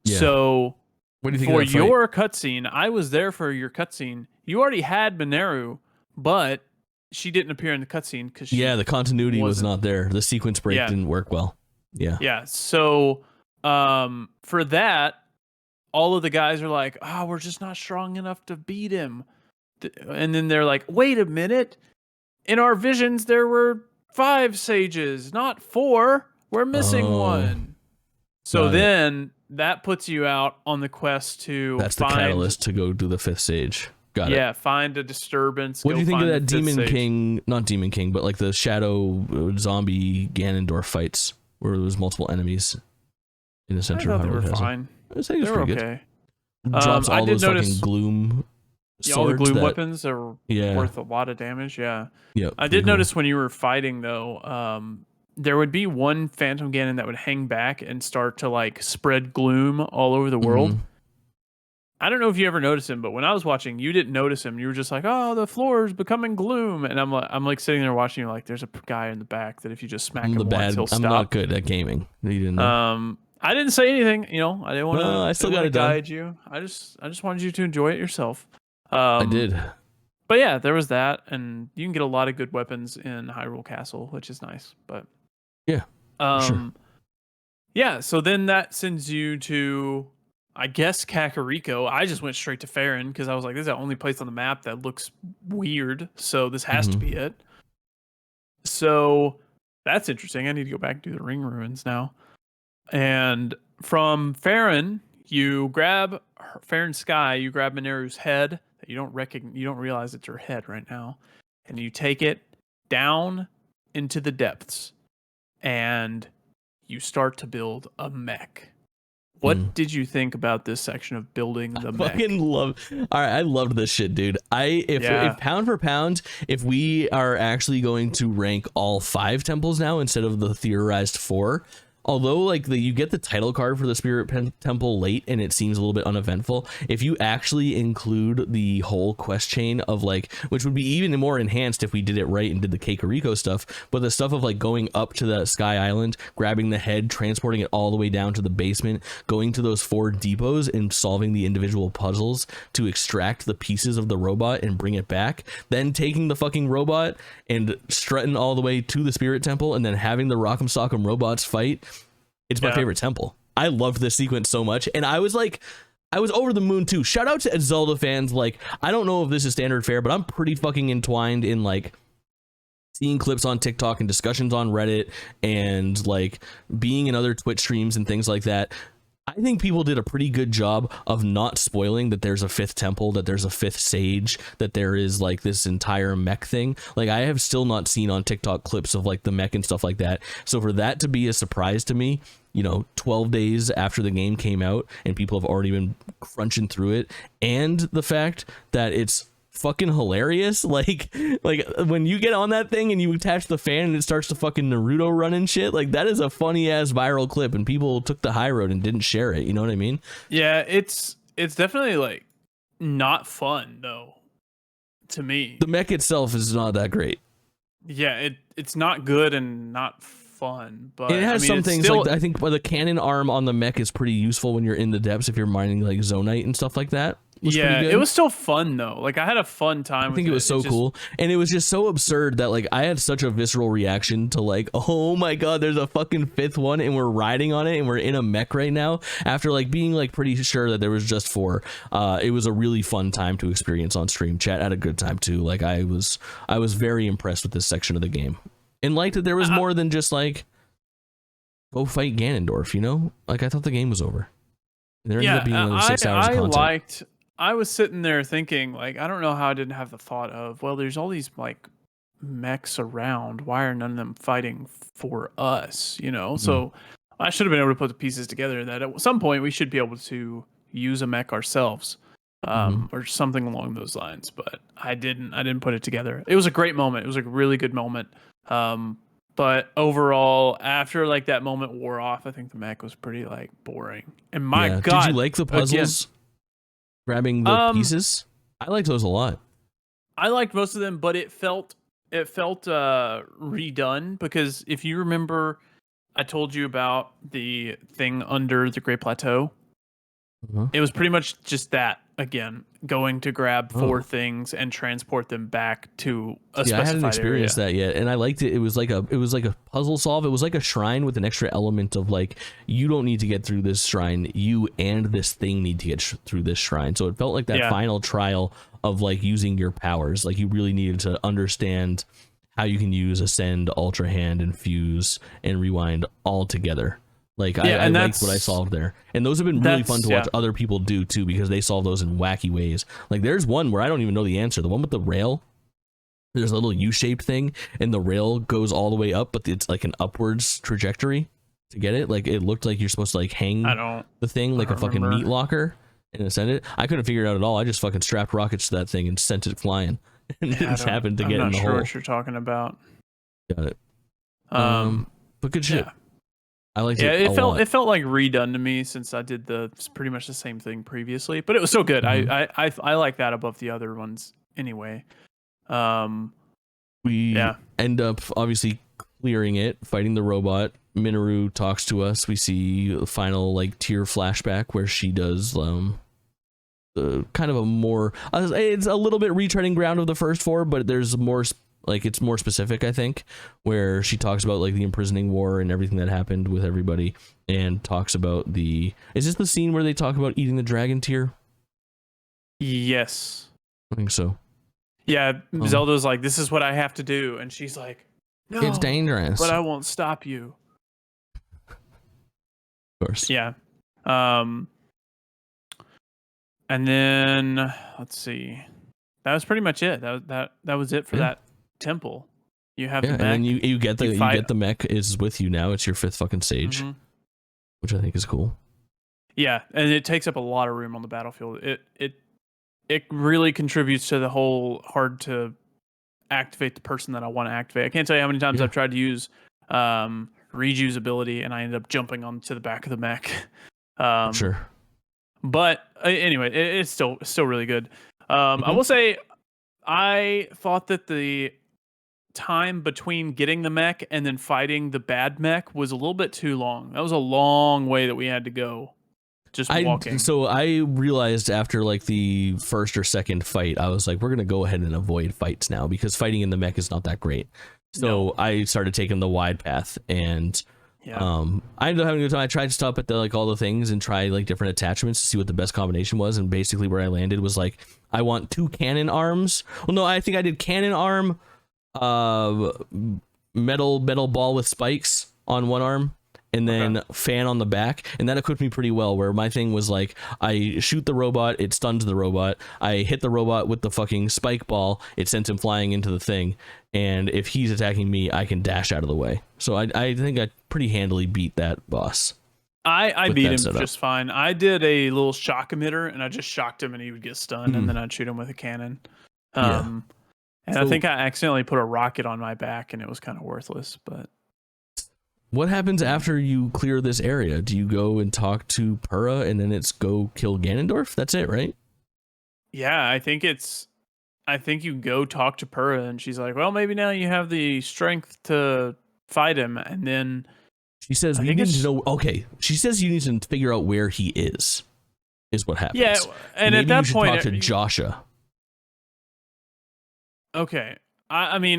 Yeah. So what do you think for your cutscene, I was there for your cutscene. You already had Mineru, but she didn't appear in the cutscene because the continuity was not there. The sequence break didn't work well. Yeah. So for that, all of the guys are like, "Oh, we're just not strong enough to beat him." And then they're like, "Wait a minute! In our visions, there were 5 sages, not 4. We're missing one." So then that puts you out on the quest to the catalyst to go do the 5th sage. Got Yeah, find a disturbance. What do you think of find that the fifth Demon sage. King, not Demon King, but like the Shadow Zombie Ganondorf fights where there was multiple enemies in the I center thought of they were Hyrule Castle? fine. I was They were okay. good. Drops I all did those fucking notice gloom all the swords gloom that, weapons are worth a lot of damage. Yeah. yeah. I did notice when you were fighting though, there would be one Phantom Ganon that would hang back and start to like spread gloom all over the world. I don't know if you ever noticed him, but when I was watching, you didn't notice him. You were just like, "Oh, the floor is becoming gloom," and I'm like sitting there watching. You like, there's a guy in the back that if you just smack I'm him the once, bad. he'll stop. I'm not good at gaming. You didn't know. I didn't say anything. You know, I didn't want to. No, I still got to done. guide you. I just wanted you to enjoy it yourself. I did. But yeah, there was that, and you can get a lot of good weapons in Hyrule Castle, which is nice. But yeah, sure. Yeah. So then that sends you to, I guess, Kakariko. I just went straight to Farron because I was like, this is the only place on the map that looks weird, so this has to be it. So that's interesting. I need to go back and do the ring ruins now. And from Farron, you grab Farron Sky. You grab Mineru's head that you don't realize it's her head right now, and you take it down into the depths, and you start to build a mech. What did you think about this section of building the mech? All right, I loved this shit, dude. If pound for pound, if we are actually going to rank all 5 temples now instead of the theorized 4, although like you get the title card for the Spirit Temple late and it seems a little bit uneventful, if you actually include the whole quest chain of like, which would be even more enhanced if we did it right and did the Kakariko stuff, but the stuff of like going up to the Sky Island, grabbing the head, transporting it all the way down to the basement, going to those 4 depots and solving the individual puzzles to extract the pieces of the robot and bring it back, then taking the fucking robot and strutting all the way to the Spirit Temple and then having the Rock'em Sock'em robots fight. It's my favorite temple. I loved this sequence so much, and I was over the moon too. Shout out to Zelda fans. Like, I don't know if this is standard fare, but I'm pretty fucking entwined in like seeing clips on TikTok and discussions on Reddit and like being in other Twitch streams and things like that. I think people did a pretty good job of not spoiling that there's a 5th temple, that there's a 5th sage, that there is like this entire mech thing. Like, I have still not seen on TikTok clips of like the mech and stuff like that. So for that to be a surprise to me, 12 days after the game came out and people have already been crunching through it, and the fact that it's fucking hilarious, like when you get on that thing and you attach the fan and it starts to fucking Naruto run and shit, like that is a funny ass viral clip and people took the high road and didn't share it, you know what I mean? Yeah, it's definitely like not fun though, to me. The mech itself is not that great. Yeah, it's not good and not fun, but it has some things still, like, I think the cannon arm on the mech is pretty useful when you're in the depths if you're mining like Zonite and stuff like that. Yeah, it was still fun though. Like, I had a fun time. I think it was so cool, and it was just so absurd that like I had such a visceral reaction to like, oh my god, there's a fucking 5th one and we're riding on it and we're in a mech right now, after like being like pretty sure that there was just 4. It was a really fun time to experience on stream. Chat had a good time too. Like, I was very impressed with this section of the game and liked that there was more than just like go fight Ganondorf, like I thought the game was over. There ended up being another 6 hours of content. I was sitting there thinking, like, I don't know how I didn't have the thought of, well, there's all these like mechs around. Why are none of them fighting for us? So I should have been able to put the pieces together that at some point we should be able to use a mech ourselves, or something along those lines. But I didn't put it together. It was a great moment. It was a really good moment. But overall, after like that moment wore off, I think the mech was pretty like boring. And my god, did you like the puzzles? Grabbing the pieces, I liked those a lot. I liked most of them, but it felt redone, because if you remember, I told you about the thing under the Great Plateau. It was pretty much just that again, going to grab 4 things and transport them back to a specified area. I hadn't experienced that yet, and I liked it. It was like a puzzle solve. It was like a shrine with an extra element of like, you don't need to get through this shrine, you and this thing need to get through this shrine. So it felt like that final trial of like using your powers. Like, you really needed to understand how you can use Ascend, Ultra Hand, and Fuse and Rewind all together. Like Yeah, I and liked what I solved there, and those have been really fun to watch other people do too, because they solve those in wacky ways. Like there's one where I don't even know the answer. The one with the rail. There's a little U-shaped thing, and the rail goes all the way up, but it's like an upwards trajectory to get it. Like it looked like you're supposed to like hang the thing like a fucking meat locker and send it. I couldn't figure it out at all. I just fucking strapped rockets to that thing and sent it flying, and it just happened to get in the hole. I'm not sure what you're talking about. Got it. But good shit. Yeah. I liked it. It felt like redone to me since I did pretty much the same thing previously, but it was so good. Mm-hmm. I like that above the other ones anyway. We end up obviously clearing it, fighting the robot. Minoru talks to us. We see a final like tear flashback where she does kind of a more it's a little bit retreading ground of the first four, but there's more like it's more specific, I think, where she talks about like the imprisoning war and everything that happened with everybody, and talks about is this the scene where they talk about eating the dragon tear? Yes, I think so. Yeah, Zelda's like, this is what I have to do, and she's like, no, it's dangerous, but I won't stop you. Of course. Yeah. And then let's see, that was pretty much it. That was it for that temple. You have the mech, and then you get the mech is with you now. It's your 5th fucking stage, which I think is cool. Yeah, and it takes up a lot of room on the battlefield. It really contributes to the whole hard to activate the person that I want to activate. I can't tell you how many times I've tried to use Riju's ability, and I ended up jumping onto the back of the mech. Sure. But anyway, it's still really good. I will say, I thought that the time between getting the mech and then fighting the bad mech was a little bit too long. That was a long way that we had to go. Just walking. So I realized after like the first or second fight, I was like, we're gonna go ahead and avoid fights now, because fighting in the mech is not that great. So I started taking the wide path, and I ended up having a good time. I tried to stop at all the things and try like different attachments to see what the best combination was, and basically where I landed was like, I want 2 cannon arms. Well, no, I think I did cannon arm, metal ball with spikes on one arm, and then fan on the back, and that equipped me pretty well, where my thing was like, I shoot the robot, it stuns the robot, I hit the robot with the fucking spike ball, it sends him flying into the thing, and if he's attacking me, I can dash out of the way. So I think I pretty handily beat that boss. I beat him just fine. I did a little shock emitter, and I just shocked him and he would get stunned, and then I'd shoot him with a cannon. And I think I accidentally put a rocket on my back, and it was kind of worthless, but... What happens after you clear this area? Do you go and talk to Purah, and then it's go kill Ganondorf? That's it, right? Yeah, I think you go talk to Purah, and she's like, well, maybe now you have the strength to fight him. And then she says, you need to know. Okay, she says you need to figure out where he is what happens. Yeah, and maybe at that point, talk to Joshua. Okay. I mean,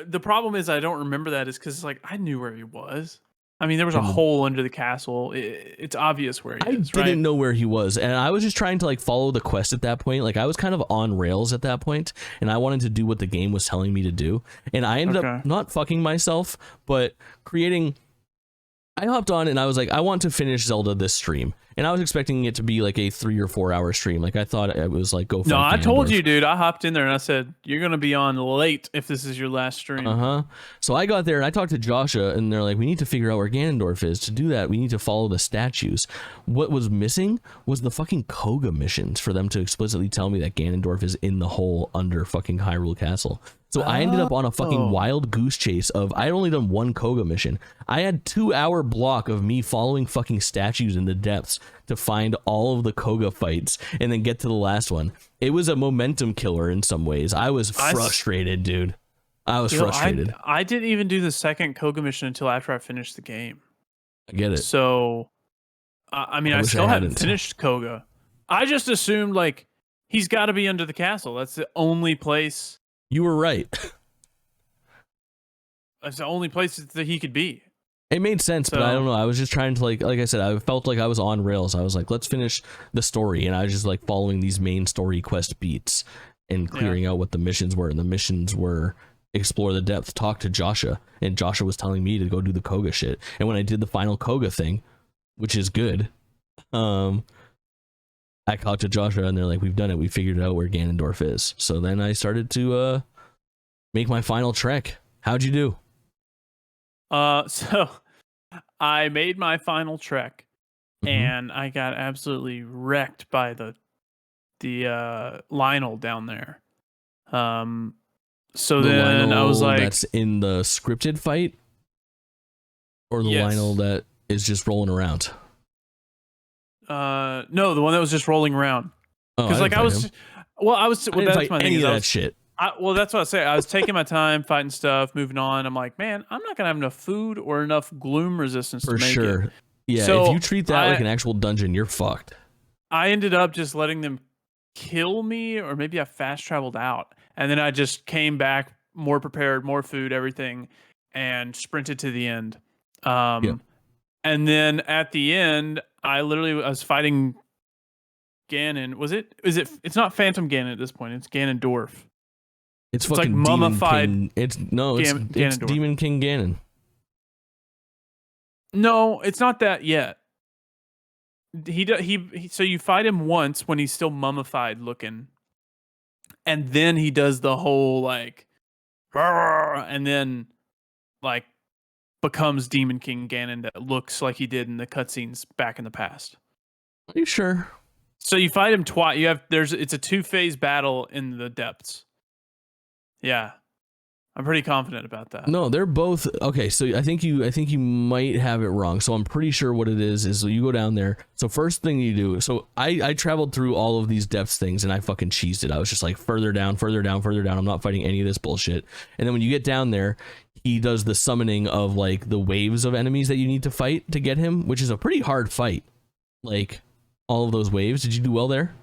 the problem is I don't remember that is because like I knew where he was. I mean, there was a hole under the castle. It's obvious where he is. I didn't know where he was, and I was just trying to like follow the quest at that point. Like I was kind of on rails at that point, and I wanted to do what the game was telling me to do. And I ended up not fucking myself, but creating. I hopped on and I was like, I want to finish Zelda this stream. And I was expecting it to be like a 3 or 4 hour stream. Like I thought it was like go. No, I told you, dude. I hopped in there and I said you're gonna be on late if this is your last stream. So I got there and I talked to Joshua, and they're like, we need to figure out where Ganondorf is. To do that, we need to follow the statues. What was missing was the fucking Koga missions for them to explicitly tell me that Ganondorf is in the hole under fucking Hyrule Castle. So I ended up on a fucking wild goose chase of, I had only done 1 Koga mission. I had 2-hour block of me following fucking statues in the depths to find all of the Koga fights and then get to the last one. It was a momentum killer in some ways. I was frustrated, dude. I was frustrated. I didn't even do the second Koga mission until after I finished the game. I get it. So, I mean, I still haven't finished Koga. I just assumed, like, he's got to be under the castle. That's the only place. You were right. That's the only place that he could be. It made sense, but I don't know. I was just trying to like I said, I felt like I was on rails. I was like, let's finish the story, and I was just like following these main story quest beats and clearing out what the missions were. And the missions were explore the depth, talk to Joshua, and Joshua was telling me to go do the Koga shit. And when I did the final Koga thing, which is good, I talked to Joshua and they're like, we've done it, we figured out where Ganondorf is. So then I started to make my final trek. How'd you do? So I made my final trek, and I got absolutely wrecked by the Lionel down there. So the then Lionel I was like, that's in the scripted fight, or the Yes. Lionel that is just rolling around. no, the one that was just rolling around. Because I that's my thing. any Is of I that was, shit. well, that's what I say. I was taking my time, fighting stuff, moving on. I'm like, man, I'm not gonna have enough food or enough gloom resistance For to make sure. it. Yeah, So if you treat that like an actual dungeon, you're fucked. I ended up just letting them kill me, or maybe I fast traveled out, and then I just came back more prepared, more food, everything, and sprinted to the end. And then at the end, I was fighting Ganon. It's not Phantom Ganon at this point. It's Ganondorf. It's like fucking mummified Demon King. It's Ganondorf. Demon King Ganon. No, it's not that yet. So you fight him once when he's still mummified looking, and then he does the whole like, and then like becomes Demon King Ganon that looks like he did in the cutscenes back in the past. Are you sure? So you fight him twice. It's a 2-phase battle in the depths. Yeah. I'm pretty confident about that. No, they're both okay. So I think you might have it wrong. So I'm pretty sure what it is you go down there. So first thing you do. So I traveled through all of these depths things and I fucking cheesed it. I was just like further down, further down, further down. I'm not fighting any of this bullshit. And then when you get down there, he does the summoning of like the waves of enemies that you need to fight to get him, which is a pretty hard fight. Like all of those waves. Did you do well there?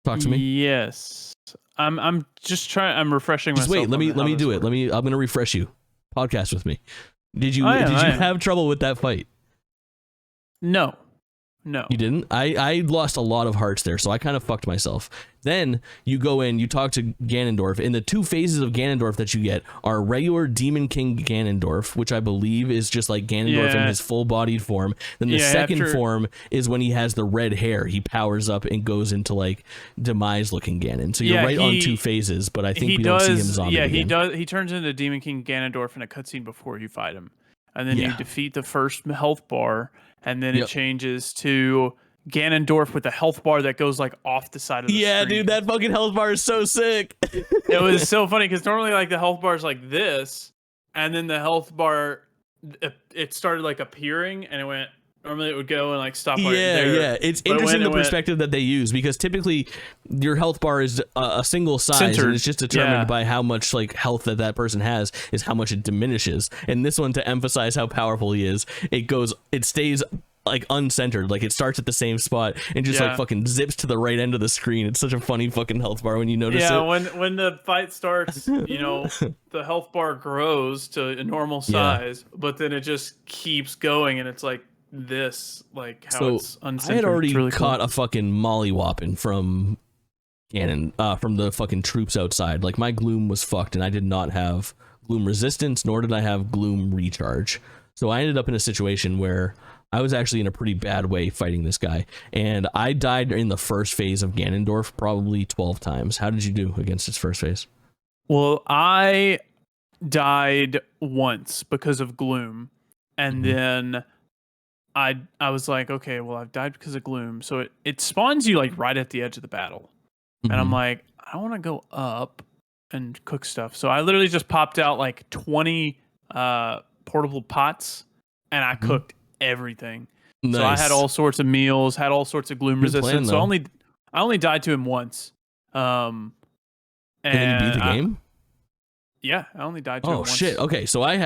Talk to me. Yes. I'm just trying. I'm refreshing just myself. Wait, let me do it. I'm gonna refresh you. Podcast with me. Did you have trouble with that fight? No. You didn't? I lost a lot of hearts there, so I kind of fucked myself. Then you go in, you talk to Ganondorf, and the 2 phases of Ganondorf that you get are regular Demon King Ganondorf, which I believe is just like Ganondorf in his full-bodied form. Then the second form is when he has the red hair. He powers up and goes into like demise-looking Ganon. So you're on 2 phases, but I think we don't see him zombie again. He turns into Demon King Ganondorf in a cutscene before you fight him. And then you defeat the first health bar, and then it changes to Ganondorf with a health bar that goes like off the side of the screen. Yeah, dude, that fucking health bar is so sick. It was so funny because normally like the health bar is like this, and then the health bar it started like appearing, and it went. Normally it would go and like stop right there. Yeah. It's interesting the perspective that they use, because typically your health bar is a single size, centered, and it's just determined by how much like health that person has is how much it diminishes. And this one, to emphasize how powerful he is, it stays like uncentered, like it starts at the same spot and just like fucking zips to the right end of the screen. It's such a funny fucking health bar when you notice it. Yeah, when the fight starts, the health bar grows to a normal size, but then it just keeps going, and it's like this, like how it's uncentered. I had already caught a fucking mollywhopping from Ganon, from the fucking troops outside. Like my gloom was fucked, and I did not have gloom resistance, nor did I have gloom recharge. So I ended up in a situation where I was actually in a pretty bad way fighting this guy, and I died in the first phase of Ganondorf probably 12 times. How did you do against its first phase? Well, I died once because of gloom, and then I was like, okay, well, I've died because of gloom, so it spawns you like right at the edge of the battle, and I'm like, I don't want to go up and cook stuff, so I literally just popped out like 20 portable pots, and I cooked everything. Nice. So I had all sorts of meals, had all sorts of gloom resistance. So I only died to him once. And then you beat the game? Yeah, I only died to him once. Oh shit. Okay, so I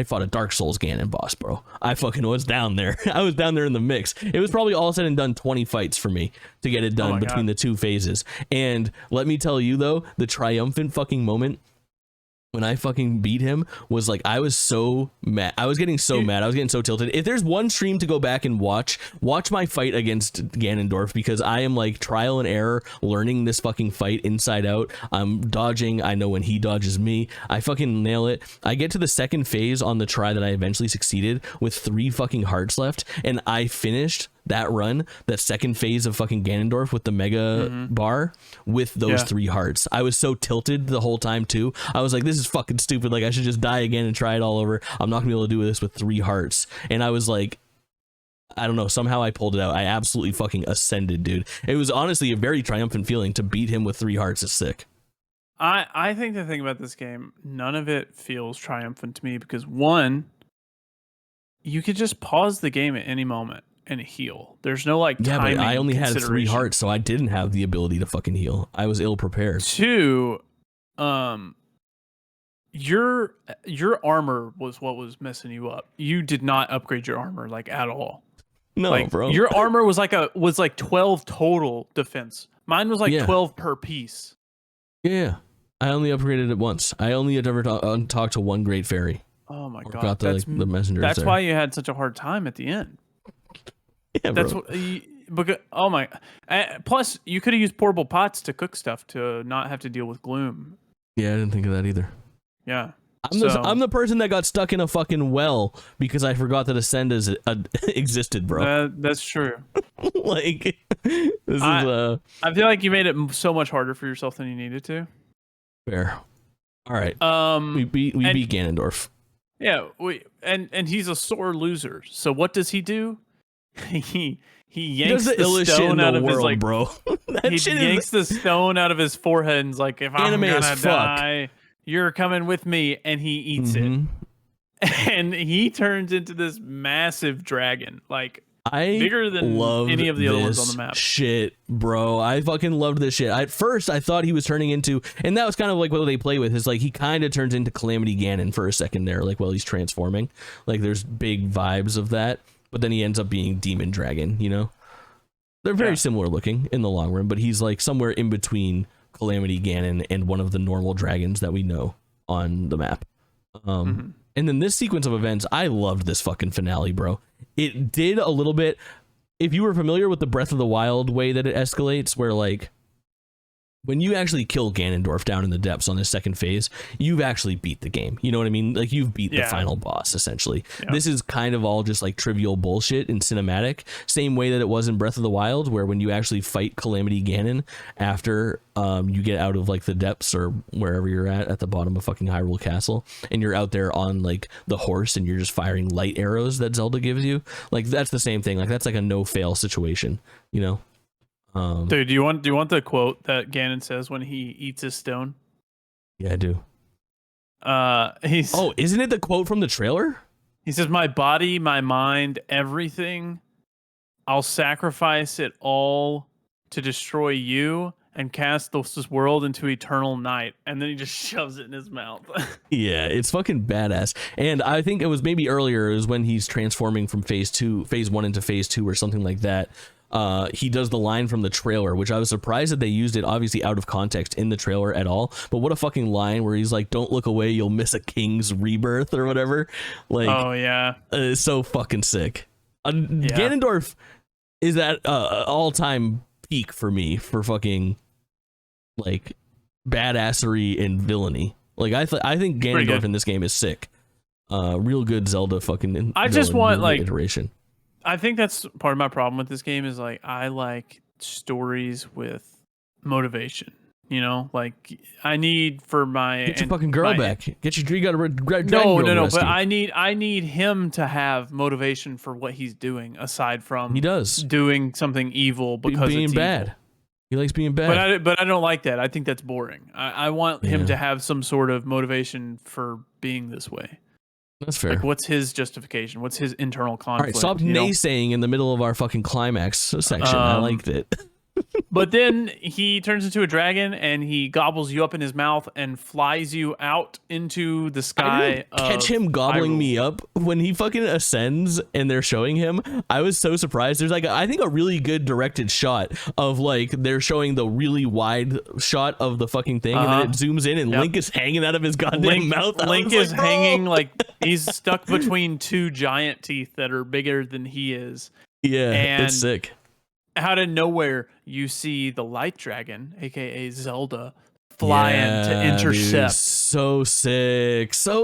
fought a Dark Souls Ganon boss, bro. I fucking was down there. I was down there in the mix. It was probably all said and done 20 fights for me to get it done between the 2 phases. And let me tell you though, the triumphant fucking moment when I fucking beat him was like, I was so mad. I was getting so mad. I was getting so tilted. If there's one stream to go back and watch my fight against Ganondorf, because I am like trial and error learning this fucking fight inside out. I'm dodging. I know when he dodges me. I fucking nail it. I get to the second phase on the try that I eventually succeeded with 3 fucking hearts left, and I finished that run, that second phase of fucking Ganondorf with the mega bar with those 3 hearts. I was so tilted the whole time too. I was like, this is fucking stupid. Like, I should just die again and try it all over. I'm not gonna be able to do this with 3 hearts. And I was like, I don't know, somehow I pulled it out. I absolutely fucking ascended, dude. It was honestly a very triumphant feeling to beat him with 3 hearts. Is sick. I think the thing about this game, none of it feels triumphant to me, because one, you could just pause the game at any moment and heal. There's no like timing. But I only had 3 hearts, so I didn't have the ability to fucking heal. I was ill prepared. 2, your armor was what was messing you up. You did not upgrade your armor like at all. No, like, bro. Your armor was like 12 total defense. Mine was like 12 per piece. Yeah. I only upgraded it once. I only had ever talked to one great fairy. Oh my god. Got the messengers. That's there. why you had such a hard time at the end. Yeah, that's bro. Because oh my. Plus, you could have used portable pots to cook stuff to not have to deal with gloom. Yeah, I didn't think of that either. Yeah. I'm the person that got stuck in a fucking well because I forgot that Ascend existed, bro. That's true. Like, I feel like you made it so much harder for yourself than you needed to. Fair. All right. We beat Ganondorf. Yeah. And he's a sore loser. So what does he do? He yanks the stone out of his like, bro. He yanks the stone out of his forehead and's like, if I'm gonna die, you're coming with me, and he eats it. And he turns into this massive dragon, like bigger than any of the other ones on the map. Shit, bro. I fucking loved this shit. At first, I thought he was turning into, and that was kind of like what they play with, is like he kind of turns into Calamity Ganon for a second there, like while he's transforming. Like there's big vibes of that, but then he ends up being Demon Dragon, you know? They're very similar looking in the long run, but he's like somewhere in between Calamity Ganon and one of the normal dragons that we know on the map. And then this sequence of events, I loved this fucking finale, bro. It did a little bit, if you were familiar with the Breath of the Wild way that it escalates, where like when you actually kill Ganondorf down in the depths on this second phase, you've actually beat the game. You know what I mean? Like you've beat the final boss, essentially. Yeah. This is kind of all just like trivial bullshit in cinematic. Same way that it was in Breath of the Wild, where when you actually fight Calamity Ganon after you get out of like the depths or wherever you're at the bottom of fucking Hyrule Castle, and you're out there on like the horse and you're just firing light arrows that Zelda gives you. Like that's the same thing. Like that's like a no-fail situation, you know? Dude, do you want the quote that Ganon says when he eats his stone? Yeah, I do. He's isn't it the quote from the trailer? He says, "My body, my mind, everything, I'll sacrifice it all to destroy you and cast this world into eternal night." And then he just shoves it in his mouth. Yeah, it's fucking badass. And I think it was maybe earlier, it was when he's transforming from phase 1 into phase 2 or something like that. He does the line from the trailer, which I was surprised that they used it obviously out of context in the trailer at all. But what a fucking line where he's like, "Don't look away, you'll miss a king's rebirth," or whatever. Like, oh yeah, it's so fucking sick. Ganondorf is at all-time peak for me for fucking like badassery and villainy. Like I think Ganondorf in this game is sick. Real good Zelda fucking. I just want like iteration. I think that's part of my problem with this game is like I like stories with motivation. You know, like I need for my get your fucking girl back. Get your dream. No. But I need him to have motivation for what he's doing aside from he does doing something evil because being it's bad. Evil. He likes being bad. But I don't like that. I think that's boring. I want him to have some sort of motivation for being this way. That's fair. Like, what's his justification? What's his internal conflict? All right, stop naysaying in the middle of our fucking climax section. I liked it. But then he turns into a dragon and he gobbles you up in his mouth and flies you out into the I sky. didn't catch him gobbling me up when he fucking ascends and they're showing him. I was so surprised. There's like I think a really good directed shot of like they're showing the really wide shot of the fucking thing and then it zooms in and Link is hanging out of his goddamn mouth. Link is hanging like he's stuck between two giant teeth that are bigger than he is. Yeah, and it's sick. Out of nowhere, you see the light dragon, aka Zelda, flying to intercept. Dude, so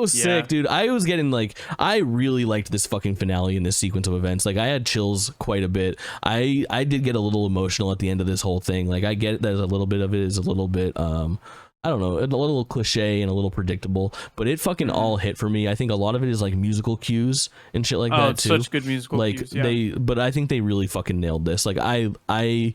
sick, dude. I was getting like, I really liked this fucking finale and this sequence of events. Like, I had chills quite a bit. I did get a little emotional at the end of this whole thing. Like, I get that a little bit of it is a little bit, I don't know, a little cliche and a little predictable, but it fucking all hit for me. I think a lot of it is like musical cues and shit like that too. Such good musical cues. Yeah. But I think they really fucking nailed this. Like I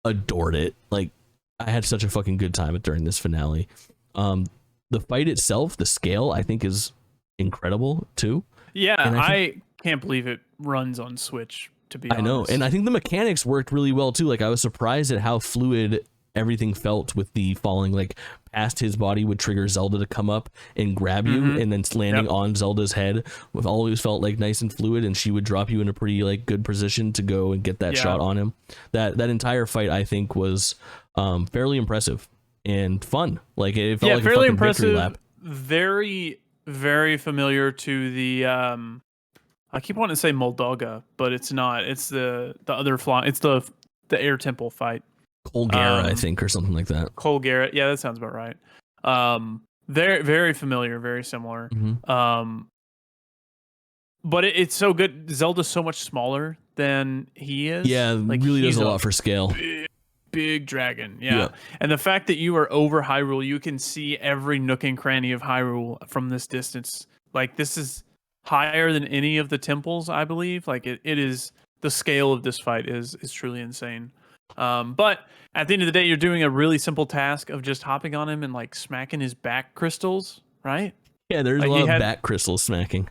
adored it. Like I had such a fucking good time during this finale. The fight itself, the scale, I think is incredible too. Yeah, I can't believe it runs on Switch. To be honest, I know, and I think the mechanics worked really well too. Like I was surprised at how fluid everything felt with the falling, like past his body would trigger Zelda to come up and grab you and then landing on Zelda's head with always felt like nice and fluid, and she would drop you in a pretty like good position to go and get that shot on him. That entire fight I think was fairly impressive and fun. Like it felt like fairly a impressive lap. Very familiar to the I keep wanting to say Moldoga, but it's not. It's the other fly. It's the air temple fight. Colgara, I think, or something like that. Colgara, yeah, that sounds about right. Very familiar, very similar. But it's so good. Zelda's so much smaller than he is. Yeah, like really does a lot for scale. Big dragon, yeah. And the fact that you are over Hyrule, you can see every nook and cranny of Hyrule from this distance. Like this is higher than any of the temples, I believe. Like it is. The scale of this fight is truly insane. But at the end of the day, you're doing a really simple task of just hopping on him and like smacking his back crystals, right? Yeah, there's like a lot of back crystal smacking.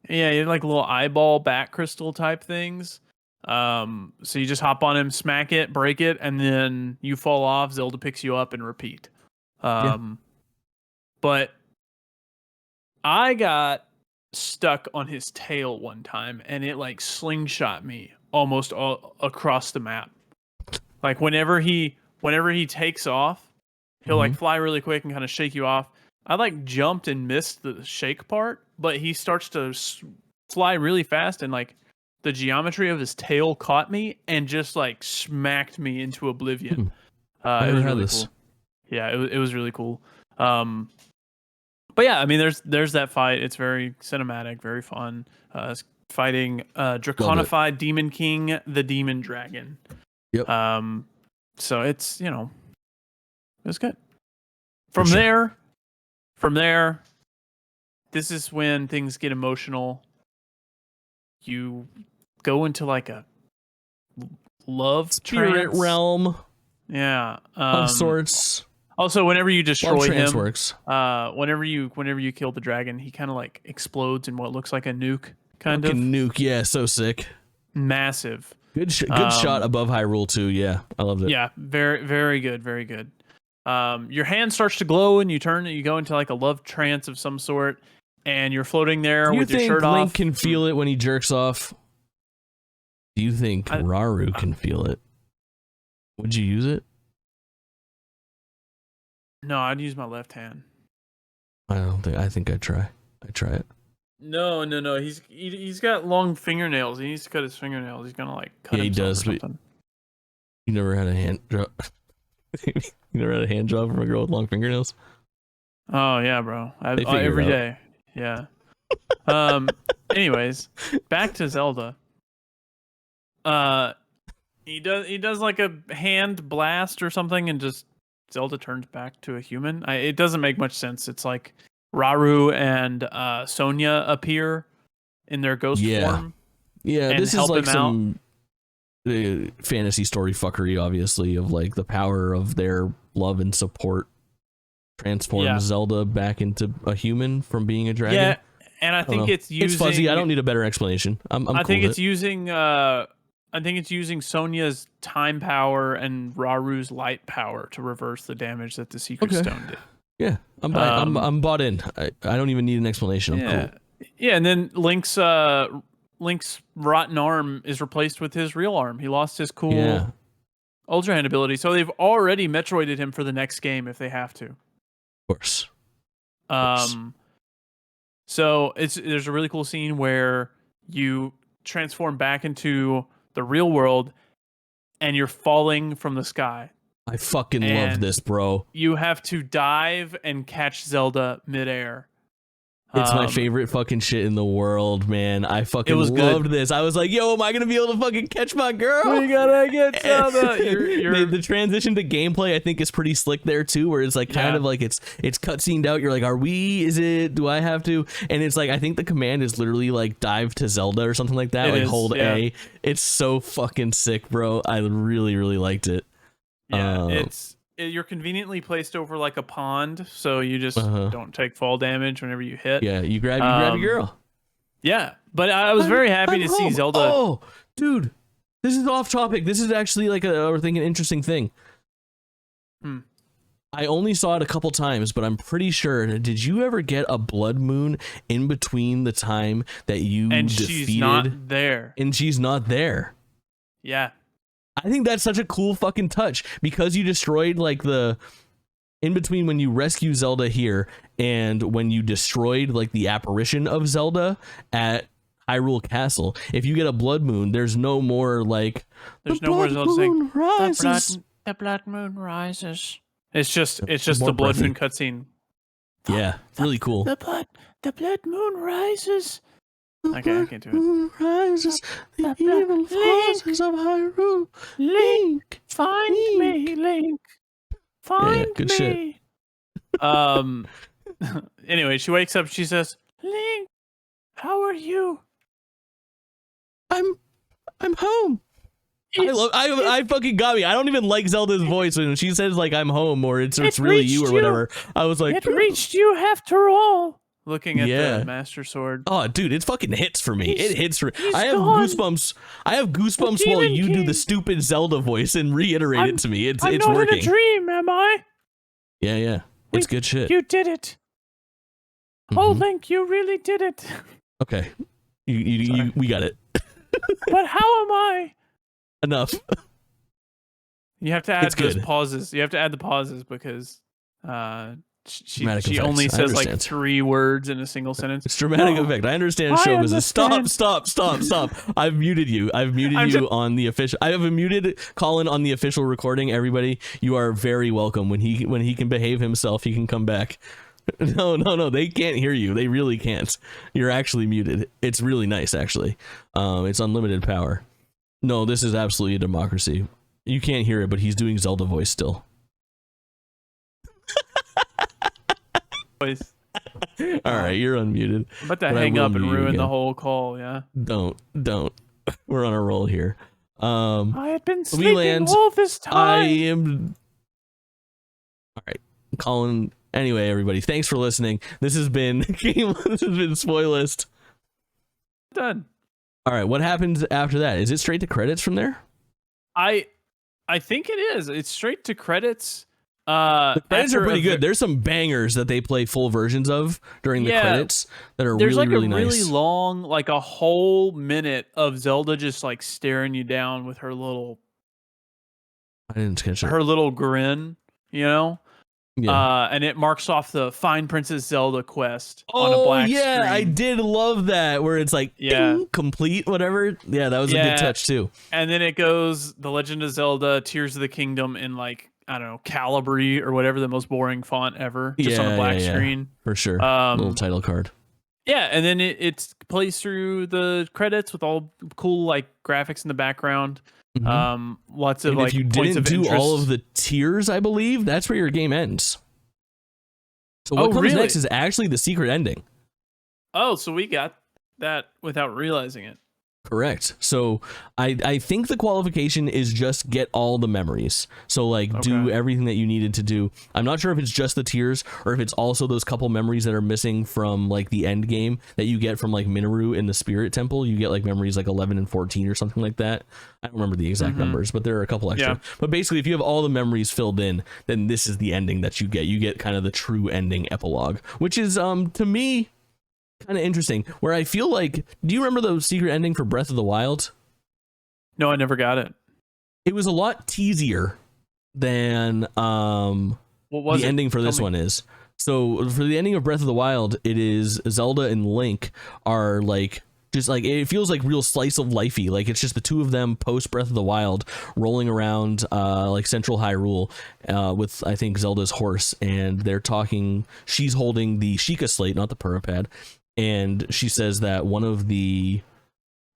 Yeah, you have like little eyeball back crystal type things. So you just hop on him, smack it, break it, and then you fall off. Zelda picks you up and repeat. But I got stuck on his tail one time, and it like slingshot me almost all across the map. Like whenever he takes off, he'll like fly really quick and kind of shake you off. I like jumped and missed the shake part, but he starts to fly really fast, and like the geometry of his tail caught me and just like smacked me into oblivion. It was really cool. Yeah, it was really cool. But yeah, I mean, there's that fight. It's very cinematic, very fun. Fighting Draconified Demon King, the Demon Dragon. Yep. So it's it's good. From there, this is when things get emotional. You go into like a love spirit realm. Yeah. Of sorts. Also, whenever you destroy him, works. Whenever you kill the dragon, he kind of like explodes in what looks like a nuke. Kind of nuke, yeah, so sick. Massive. Good shot above Hyrule too. Yeah, I loved it. Yeah, very good, very good. Your hand starts to glow, and you go into like a love trance of some sort, and you're floating there with your shirt off. Do you think Link can feel it when he jerks off? Do you think Raru can feel it? Would you use it? No, I'd use my left hand. I think I'd try. I'd try it. No. He's got long fingernails. He needs to cut his fingernails. He's gonna like cut himself or something. You never had a hand job. You never had a hand job from a girl with long fingernails? Oh yeah, bro. Every day. Yeah. Anyways, back to Zelda. He does like a hand blast or something, and just Zelda turns back to a human. It doesn't make much sense. It's like Raru and Sonia appear in their ghost form. Yeah, this is like some fantasy story fuckery, obviously, of like the power of their love and support transforms Zelda back into a human from being a dragon. Yeah, and I think it's using... It's fuzzy. I don't need a better explanation. I'm cool I think with it's using... I I think it's using Sonya's time power and Raru's light power to reverse the damage that the Secret Stone did. Yeah, I'm bought in. I don't even need an explanation. I'm cool. Yeah, and then Link's rotten arm is replaced with his real arm. He lost his cool Ultra Hand ability, so they've already Metroided him for the next game if they have to. Of course. So there's a really cool scene where you transform back into the real world and you're falling from the sky. I fucking love this, bro. You have to dive and catch Zelda midair. It's my favorite fucking shit in the world, man. I fucking loved this. I was like, yo, am I going to be able to fucking catch my girl? We gotta get Zelda. The transition to gameplay, I think, is pretty slick there, too, where it's like kind of like it's cutscened out. You're like, do I have to? And it's like, I think the command is literally like dive to Zelda or something like that. Hold A. It's so fucking sick, bro. I really, really liked it. Yeah, you're conveniently placed over like a pond, so you just don't take fall damage whenever you hit. Yeah, you grab your girl. Yeah, but I was very happy to see Zelda. Oh, dude, this is off topic. This is actually like an interesting thing. I only saw it a couple times, but I'm pretty sure. Did you ever get a blood moon in between the time that you defeated? She's not there. And she's not there. Yeah. I think that's such a cool fucking touch because you destroyed like the in between when you rescue Zelda here and when you destroyed like the apparition of Zelda at Hyrule Castle. If you get a blood moon, there's no more like there's no more Zelda saying the blood moon rises. It's just the blood moon cutscene. Yeah, really cool. The blood moon rises. Okay, I can't do it. Rises, the evil forces of Hyrule. Link, find me, Link. Find good me. Shit. Anyway, she wakes up. She says, "Link, how are you?" I'm home. I fucking got me. I don't even like Zelda's voice when she says like I'm home or it's really you or whatever. I was like, it reached you after all. Looking at the Master Sword. Oh, dude, it fucking hits for me. It hits for me. I have goosebumps. I have goosebumps while you do the stupid Zelda voice and reiterate it to me. It's not working. In a dream, am I? Yeah. It's good shit. You did it. Oh, Link, you really did it. Okay. We got it. But how am I? Enough. You have to add those pauses. You have to add the pauses because she only says like 3 words in a single sentence. It's dramatic effect. I understand show business. Stop. I've muted you. On the official. I have muted Colin on the official recording. Everybody, you are very welcome. When he can behave himself, he can come back. No, they can't hear you. They really can't. You're actually muted. It's really nice, actually. It's unlimited power. No, this is absolutely a democracy. You can't hear it, but he's doing Zelda voice still. All right, you're unmuted. I'm about to hang up and ruin the whole call. Yeah. Don't. We're on a roll here. I had been sleeping all this time. All right, Colin. Anyway, everybody, thanks for listening. This has been SpoiList. Done. All right, what happens after that? Is it straight to credits from there? I think it is. It's straight to credits. The credits are pretty good. There's some bangers that they play full versions of during the credits that are really, really nice. There's like a really long, like a whole minute of Zelda just like staring you down with her little. I didn't catch it. Her little grin, you know. Yeah. And it marks off the Find Princess Zelda quest on a black screen. I did love that where it's like ding, complete, whatever. Yeah, that was a good touch too. And then it goes The Legend of Zelda: Tears of the Kingdom in like, I don't know, Calibri or whatever, the most boring font ever, just on a black screen. For sure. Little title card. Yeah, and then it plays through the credits with all cool like graphics in the background. Lots of like if you points didn't of do interest. all of the tiers, I believe that's where your game ends. So what comes next is actually the secret ending. Oh, so we got that without realizing it. Correct. So I think the qualification is just get all the memories. So like do everything that you needed to do. I'm not sure if it's just the tears or if it's also those couple memories that are missing from like the end game that you get from like Minoru in the Spirit Temple. You get like memories like 11 and 14 or something like that. I don't remember the exact numbers, but there are a couple extra. Yeah. But basically, if you have all the memories filled in, then this is the ending that you get. You get kind of the true ending epilogue, which is to me kind of interesting, where I feel like, do you remember the secret ending for Breath of the Wild? No, I never got it. It was a lot teasier than the ending for this one is. So for the ending of Breath of the Wild, it is Zelda and Link are like, just like, it feels like real slice of lifey. Like it's just the two of them post Breath of the Wild rolling around like Central Hyrule with, I think, Zelda's horse, and they're talking. She's holding the Sheikah Slate, not the Purah Pad. And she says that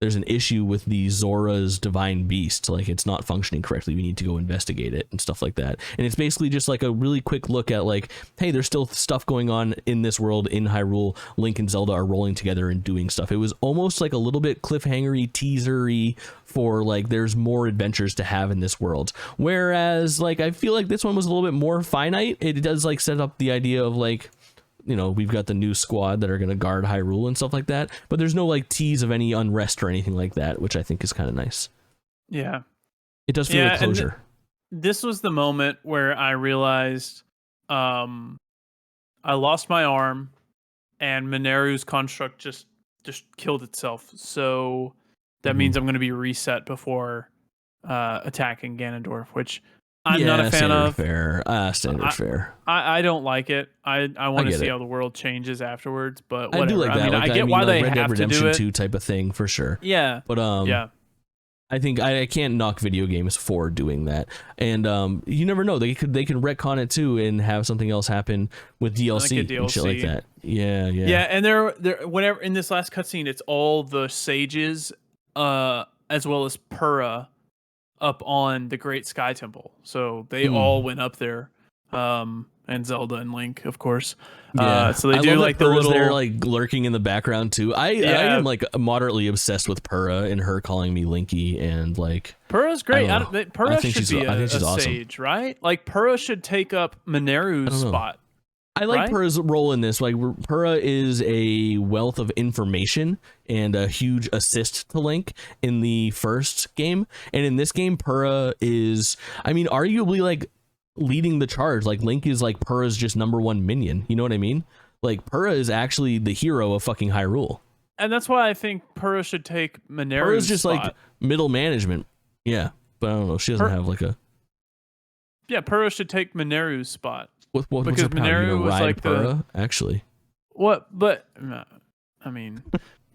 there's an issue with the Zora's divine beast, like it's not functioning correctly. We need to go investigate it and stuff like that. And it's basically just like a really quick look at like, hey, there's still stuff going on in this world in Hyrule. Link and Zelda are rolling together and doing stuff. It was almost like a little bit cliffhangery, teasery for like there's more adventures to have in this world. Whereas like I feel like this one was a little bit more finite. It does like set up the idea of like, you know, we've got the new squad that are going to guard Hyrule and stuff like that, but there's no like tease of any unrest or anything like that, which I think is kind of nice. Yeah. It does feel like closure. This was the moment where I realized I lost my arm and Mineru's construct just killed itself. So that means I'm going to be reset before attacking Ganondorf, which I'm not a fan of. Standard fare. I don't like it. I want to see how the world changes afterwards, but whatever. I do like that. I get why they Red Dead have Redemption to do it. 2 type of thing for sure. Yeah. But I think I can't knock video games for doing that. And you never know. They could retcon it too and have something else happen with DLC, and shit like that. Yeah. Yeah, and they're whenever in this last cutscene, it's all the sages as well as Purah up on the Great Sky Temple. So they all went up there. And Zelda and Link, of course. Yeah. So they do like the little they're like lurking in the background too. I am like moderately obsessed with Purah and her calling me Linky, and like Purah's great. Purah should be a sage, right? Like Purah should take up Mineru's spot. I like Purah's role in this. Like Purah is a wealth of information and a huge assist to Link in the first game, and in this game, Purah is, I mean, arguably like leading the charge. Like Link is like Purah's just #1 minion. You know what I mean? Like Purah is actually the hero of fucking Hyrule, and that's why I think Purah should take Mineru's Purah's just spot. Like middle management. Yeah, but I don't know. She doesn't have like a. Yeah, Purah should take Mineru's spot. Because Mineru was like Purah, actually. What? But I mean,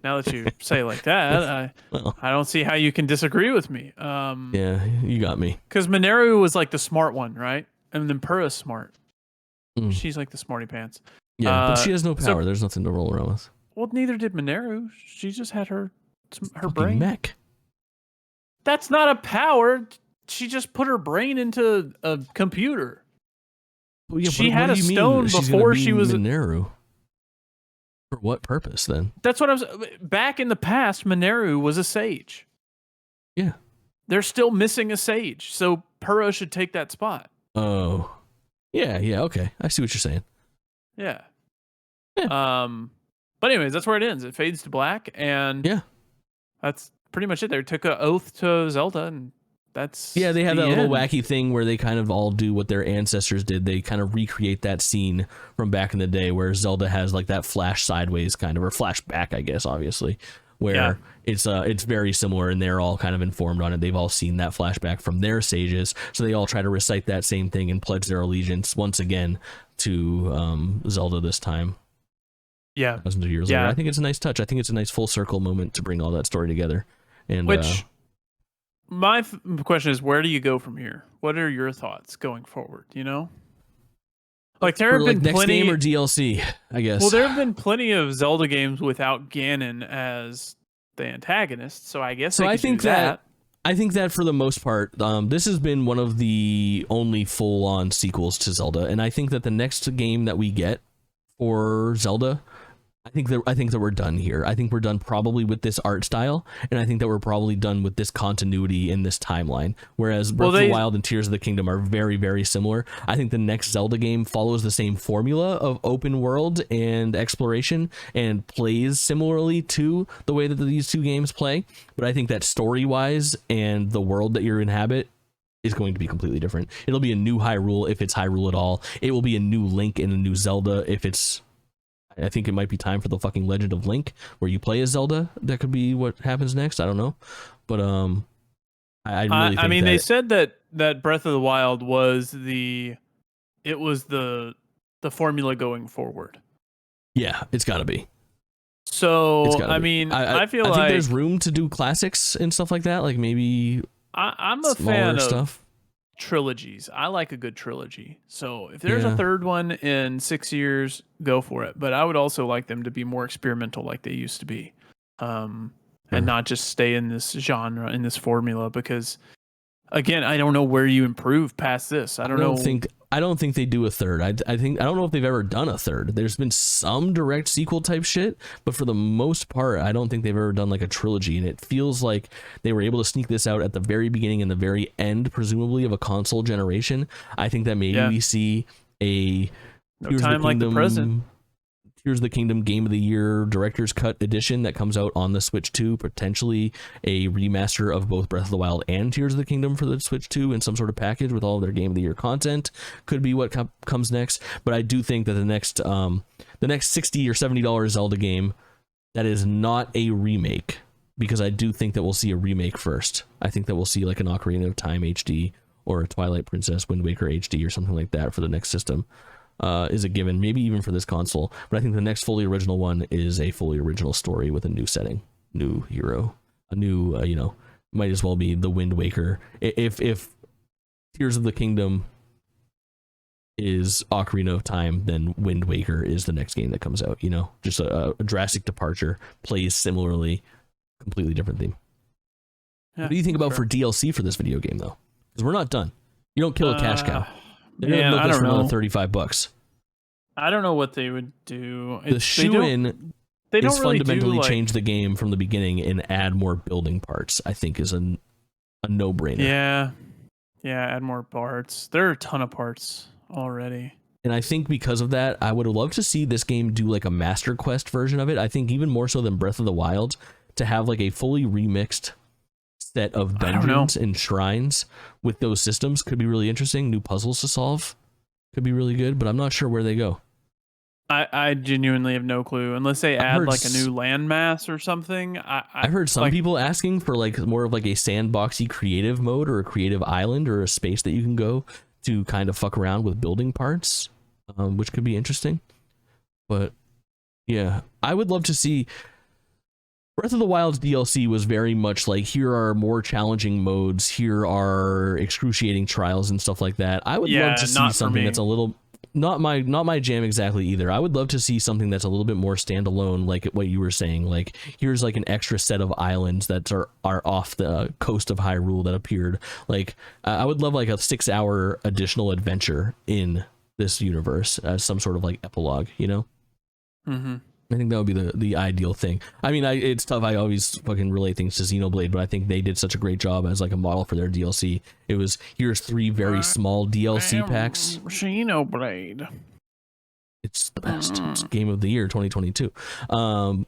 now that you say it like that, I don't see how you can disagree with me. Yeah, you got me. Because Mineru was like the smart one, right? And then Purah's smart. She's like the smarty pants. Yeah, but she has no power. There's nothing to roll around with. Well, neither did Mineru. She just had her brain. Mech. That's not a power. She just put her brain into a computer. Well, yeah, she had a stone before she was Mineru. For what purpose then? That's what I was. Back in the past, Mineru was a sage. Yeah. They're still missing a sage, so Purah should take that spot. Oh. Yeah, okay. I see what you're saying. Yeah. But anyways, that's where it ends. It fades to black, and that's pretty much it. They took an oath to Zelda, and that's they have that little wacky thing where they kind of all do what their ancestors did. They kind of recreate that scene from back in the day where Zelda has like that flash sideways kind of, or flashback, I guess, obviously, where it's very similar, and they're all kind of informed on it. They've all seen that flashback from their sages, so they all try to recite that same thing and pledge their allegiance once again to Zelda this time. Yeah, thousands of years later. I think it's a nice touch. I think it's a nice full circle moment to bring all that story together. And my question is, where do you go from here? What are your thoughts going forward? You know, like there have been next plenty game or DLC, I guess. Well, there have been plenty of Zelda games without Ganon as the antagonist, so I guess I think that. I think that for the most part, this has been one of the only full-on sequels to Zelda, and I think that the next game that we get for Zelda, I I think that we're done here. I think we're done probably with this art style, and I think that we're probably done with this continuity in this timeline. Whereas Breath of the Wild and Tears of the Kingdom are very, very similar. I think the next Zelda game follows the same formula of open world and exploration and plays similarly to the way that these two games play. But I think that story-wise and the world that you inhabit is going to be completely different. It'll be a new Hyrule if it's Hyrule at all. It will be a new Link and a new Zelda if it's... I think it might be time for the fucking Legend of Link, where you play as Zelda. That could be what happens next. I don't know, but I really think they said that Breath of the Wild was the formula going forward. Yeah, it's got to be. So I mean, I feel like think there's room to do classics and stuff like that. Like maybe I'm a fan of trilogies. I like a good trilogy. So if there's a third one in 6 years, go for it. But I would also like them to be more experimental like they used to be. And not just stay in this genre, in this formula, because again, I don't know where you improve past this. I don't think they do a third. I don't know if they've ever done a third. There's been some direct sequel type shit, but for the most part, I don't think they've ever done like a trilogy. And it feels like they were able to sneak this out at the very beginning and the very end, presumably, of a console generation. I think that maybe we see a like the present. Tears of the Kingdom Game of the Year Director's Cut edition that comes out on the Switch 2, potentially a remaster of both Breath of the Wild and Tears of the Kingdom for the Switch 2 in some sort of package with all of their Game of the Year content could be what comes next. But I do think that the next $60 or $70 Zelda game that is not a remake, because I do think that we'll see a remake first. I think that we'll see like an Ocarina of Time HD or a Twilight Princess Wind Waker HD or something like that for the next system. Is a given, maybe even for this console, but I think the next fully original one is a fully original story with a new setting, new hero, a new, might as well be the Wind Waker. If Tears of the Kingdom is Ocarina of Time, then Wind Waker is the next game that comes out, just a drastic departure, plays similarly, completely different theme. Yeah, what do you think about for DLC for this video game, though? Because we're not done. You don't kill a cash cow. They're gonna milk us for another $35. I don't know what they would do. The shoe-in is fundamentally change the game from the beginning and add more building parts. I think is a no-brainer. Yeah, add more parts. There are a ton of parts already. And I think because of that, I would love to see this game do like a Master Quest version of it. I think even more so than Breath of the Wild, to have like a fully remixed set of dungeons and shrines with those systems could be really interesting. New puzzles to solve could be really good, but I'm not sure where they go. I genuinely have no clue unless they add like a new landmass or something. I've heard some people asking for like more of like a sandboxy creative mode or a creative island or a space that you can go to kind of fuck around with building parts, which could be interesting. But yeah, I would love to see. Breath of the Wild's DLC was very much like, here are more challenging modes, here are excruciating trials and stuff like that. I would love to see something that's a little not my jam exactly either. I would love to see something that's a little bit more standalone, like what you were saying. Like, here's like an extra set of islands that are off the coast of Hyrule that appeared. Like, I would love like a 6-hour additional adventure in this universe as some sort of like epilogue, Mm-hmm. I think that would be the ideal thing. I mean, it's tough. I always fucking relate things to Xenoblade, but I think they did such a great job as like a model for their DLC. It was, here's 3 very small DLC packs. Xenoblade. It's the best. It's Game of the Year 2022. I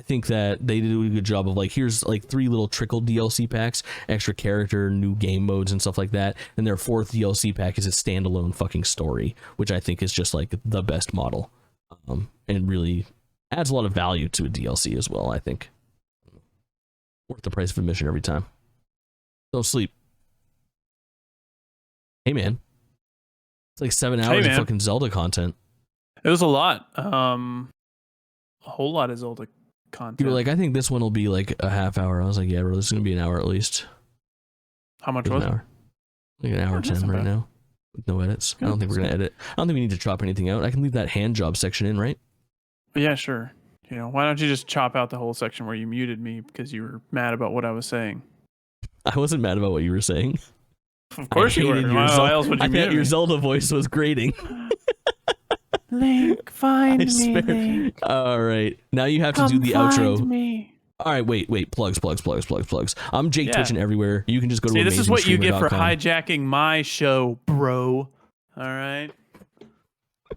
think that they did a good job of like, here's like 3 little trickle DLC packs, extra character, new game modes and stuff like that. And their 4th DLC pack is a standalone fucking story, which I think is just like the best model. And really adds a lot of value to a DLC as well, I think. Worth the price of admission every time. Don't sleep. Hey, man. It's like 7 hours of fucking Zelda content. It was a lot. A whole lot of Zelda content. You were like, I think this one will be like a half hour. I was like, yeah, bro, this is going to be an hour at least. How much was it? Like an hour 10 right now. With no edits. I don't think we're going to edit. I don't think we need to chop anything out. I can leave that hand job section in, right? Yeah, sure. Why don't you just chop out the whole section where you muted me because you were mad about what I was saying? I wasn't mad about what you were saying. Of course you were. Why else would you mute me? I thought your Zelda voice was grating. Link, find I me, swear. Link. All right, now you have to Come do the find outro. me. All right, wait, plugs. I'm Jake Yeah. Twitching everywhere. You can just go to See, this is what you get for amazingstreamer.com. hijacking my show, bro. All right.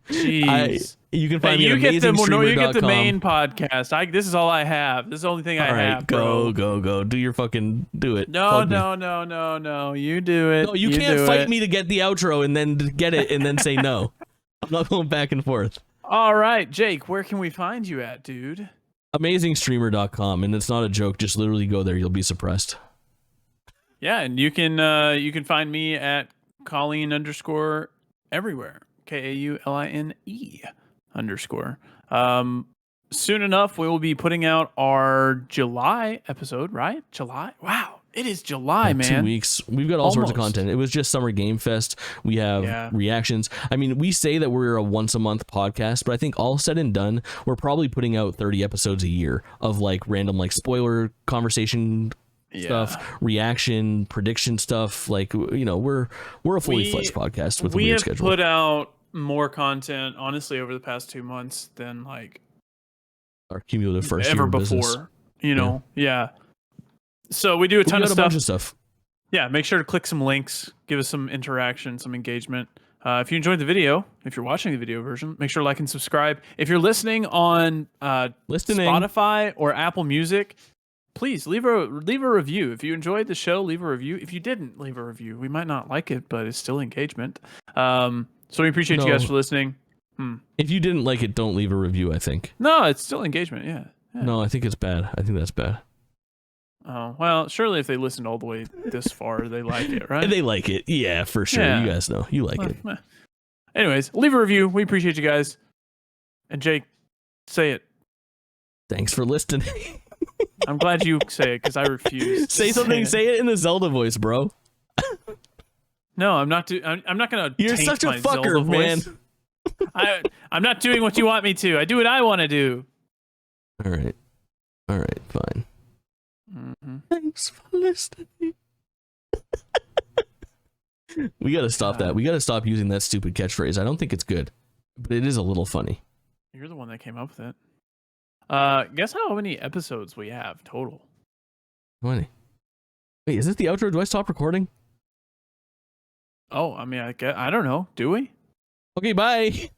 Jeez. You can Hey, find me at you get the main amazingstreamer.com. podcast. This is all I have. This is the only thing I All right, have, bro. go. Do your fucking do it. No. You do it. No, you can't do fight it. me to get the outro and then get it and then say no. I'm not going back and forth. All right, Jake, where can we find you at, dude? amazingstreamer.com, and it's not a joke. Just literally go there. You'll be surprised. Yeah, and you can find me at Colleen _ everywhere. KAULINE _. Soon enough, we will be putting out our July episode, right? July? Wow. It is July, man. 2 weeks. We've got all sorts of Almost. content. It was just Summer Game Fest. We have reactions. I mean, we say that we're a once a month podcast, but I think all said and done, we're probably putting out 30 episodes a year of like random like spoiler conversation stuff, reaction, prediction stuff. Like, you know, we're a fully fledged podcast with a weird schedule. We have put out more content, honestly, over the past 2 months than like our cumulative first ever year of before. business. You know, So we do a ton of stuff. Bunch of stuff. Yeah, make sure to click some links, give us some interaction, some engagement. If you enjoyed the video, if you're watching the video version, make sure to like and subscribe. If you're listening on Spotify or Apple Music, please leave a review. If you enjoyed the show, leave a review. If you didn't leave a review, we might not like it, but it's still engagement. So we appreciate you guys for listening. If you didn't like it, don't leave a review, I think. No, it's still engagement, yeah. No, I think it's bad. I think that's bad. Oh, well, surely if they listened all the way this far, they like it, right? They like it. Yeah, for sure. Yeah. You guys know. You like it. Anyways, leave a review. We appreciate you guys. And Jake, say it. Thanks for listening. I'm glad you say it because I refuse. Say something. Say it in the Zelda voice, bro. No, I'm not. I'm not gonna. You're taint such a my fucker, Zelda man. voice. I'm not doing what you want me to. I do what I want to do. All right, fine. Mm-hmm. Thanks for listening. We gotta stop that. We gotta stop using that stupid catchphrase. I don't think it's good, but it is a little funny. You're the one that came up with it. Guess how many episodes we have total? 20. Wait, is this the outro? Do I stop recording? Oh, I mean, I don't know. Do we? Okay, bye.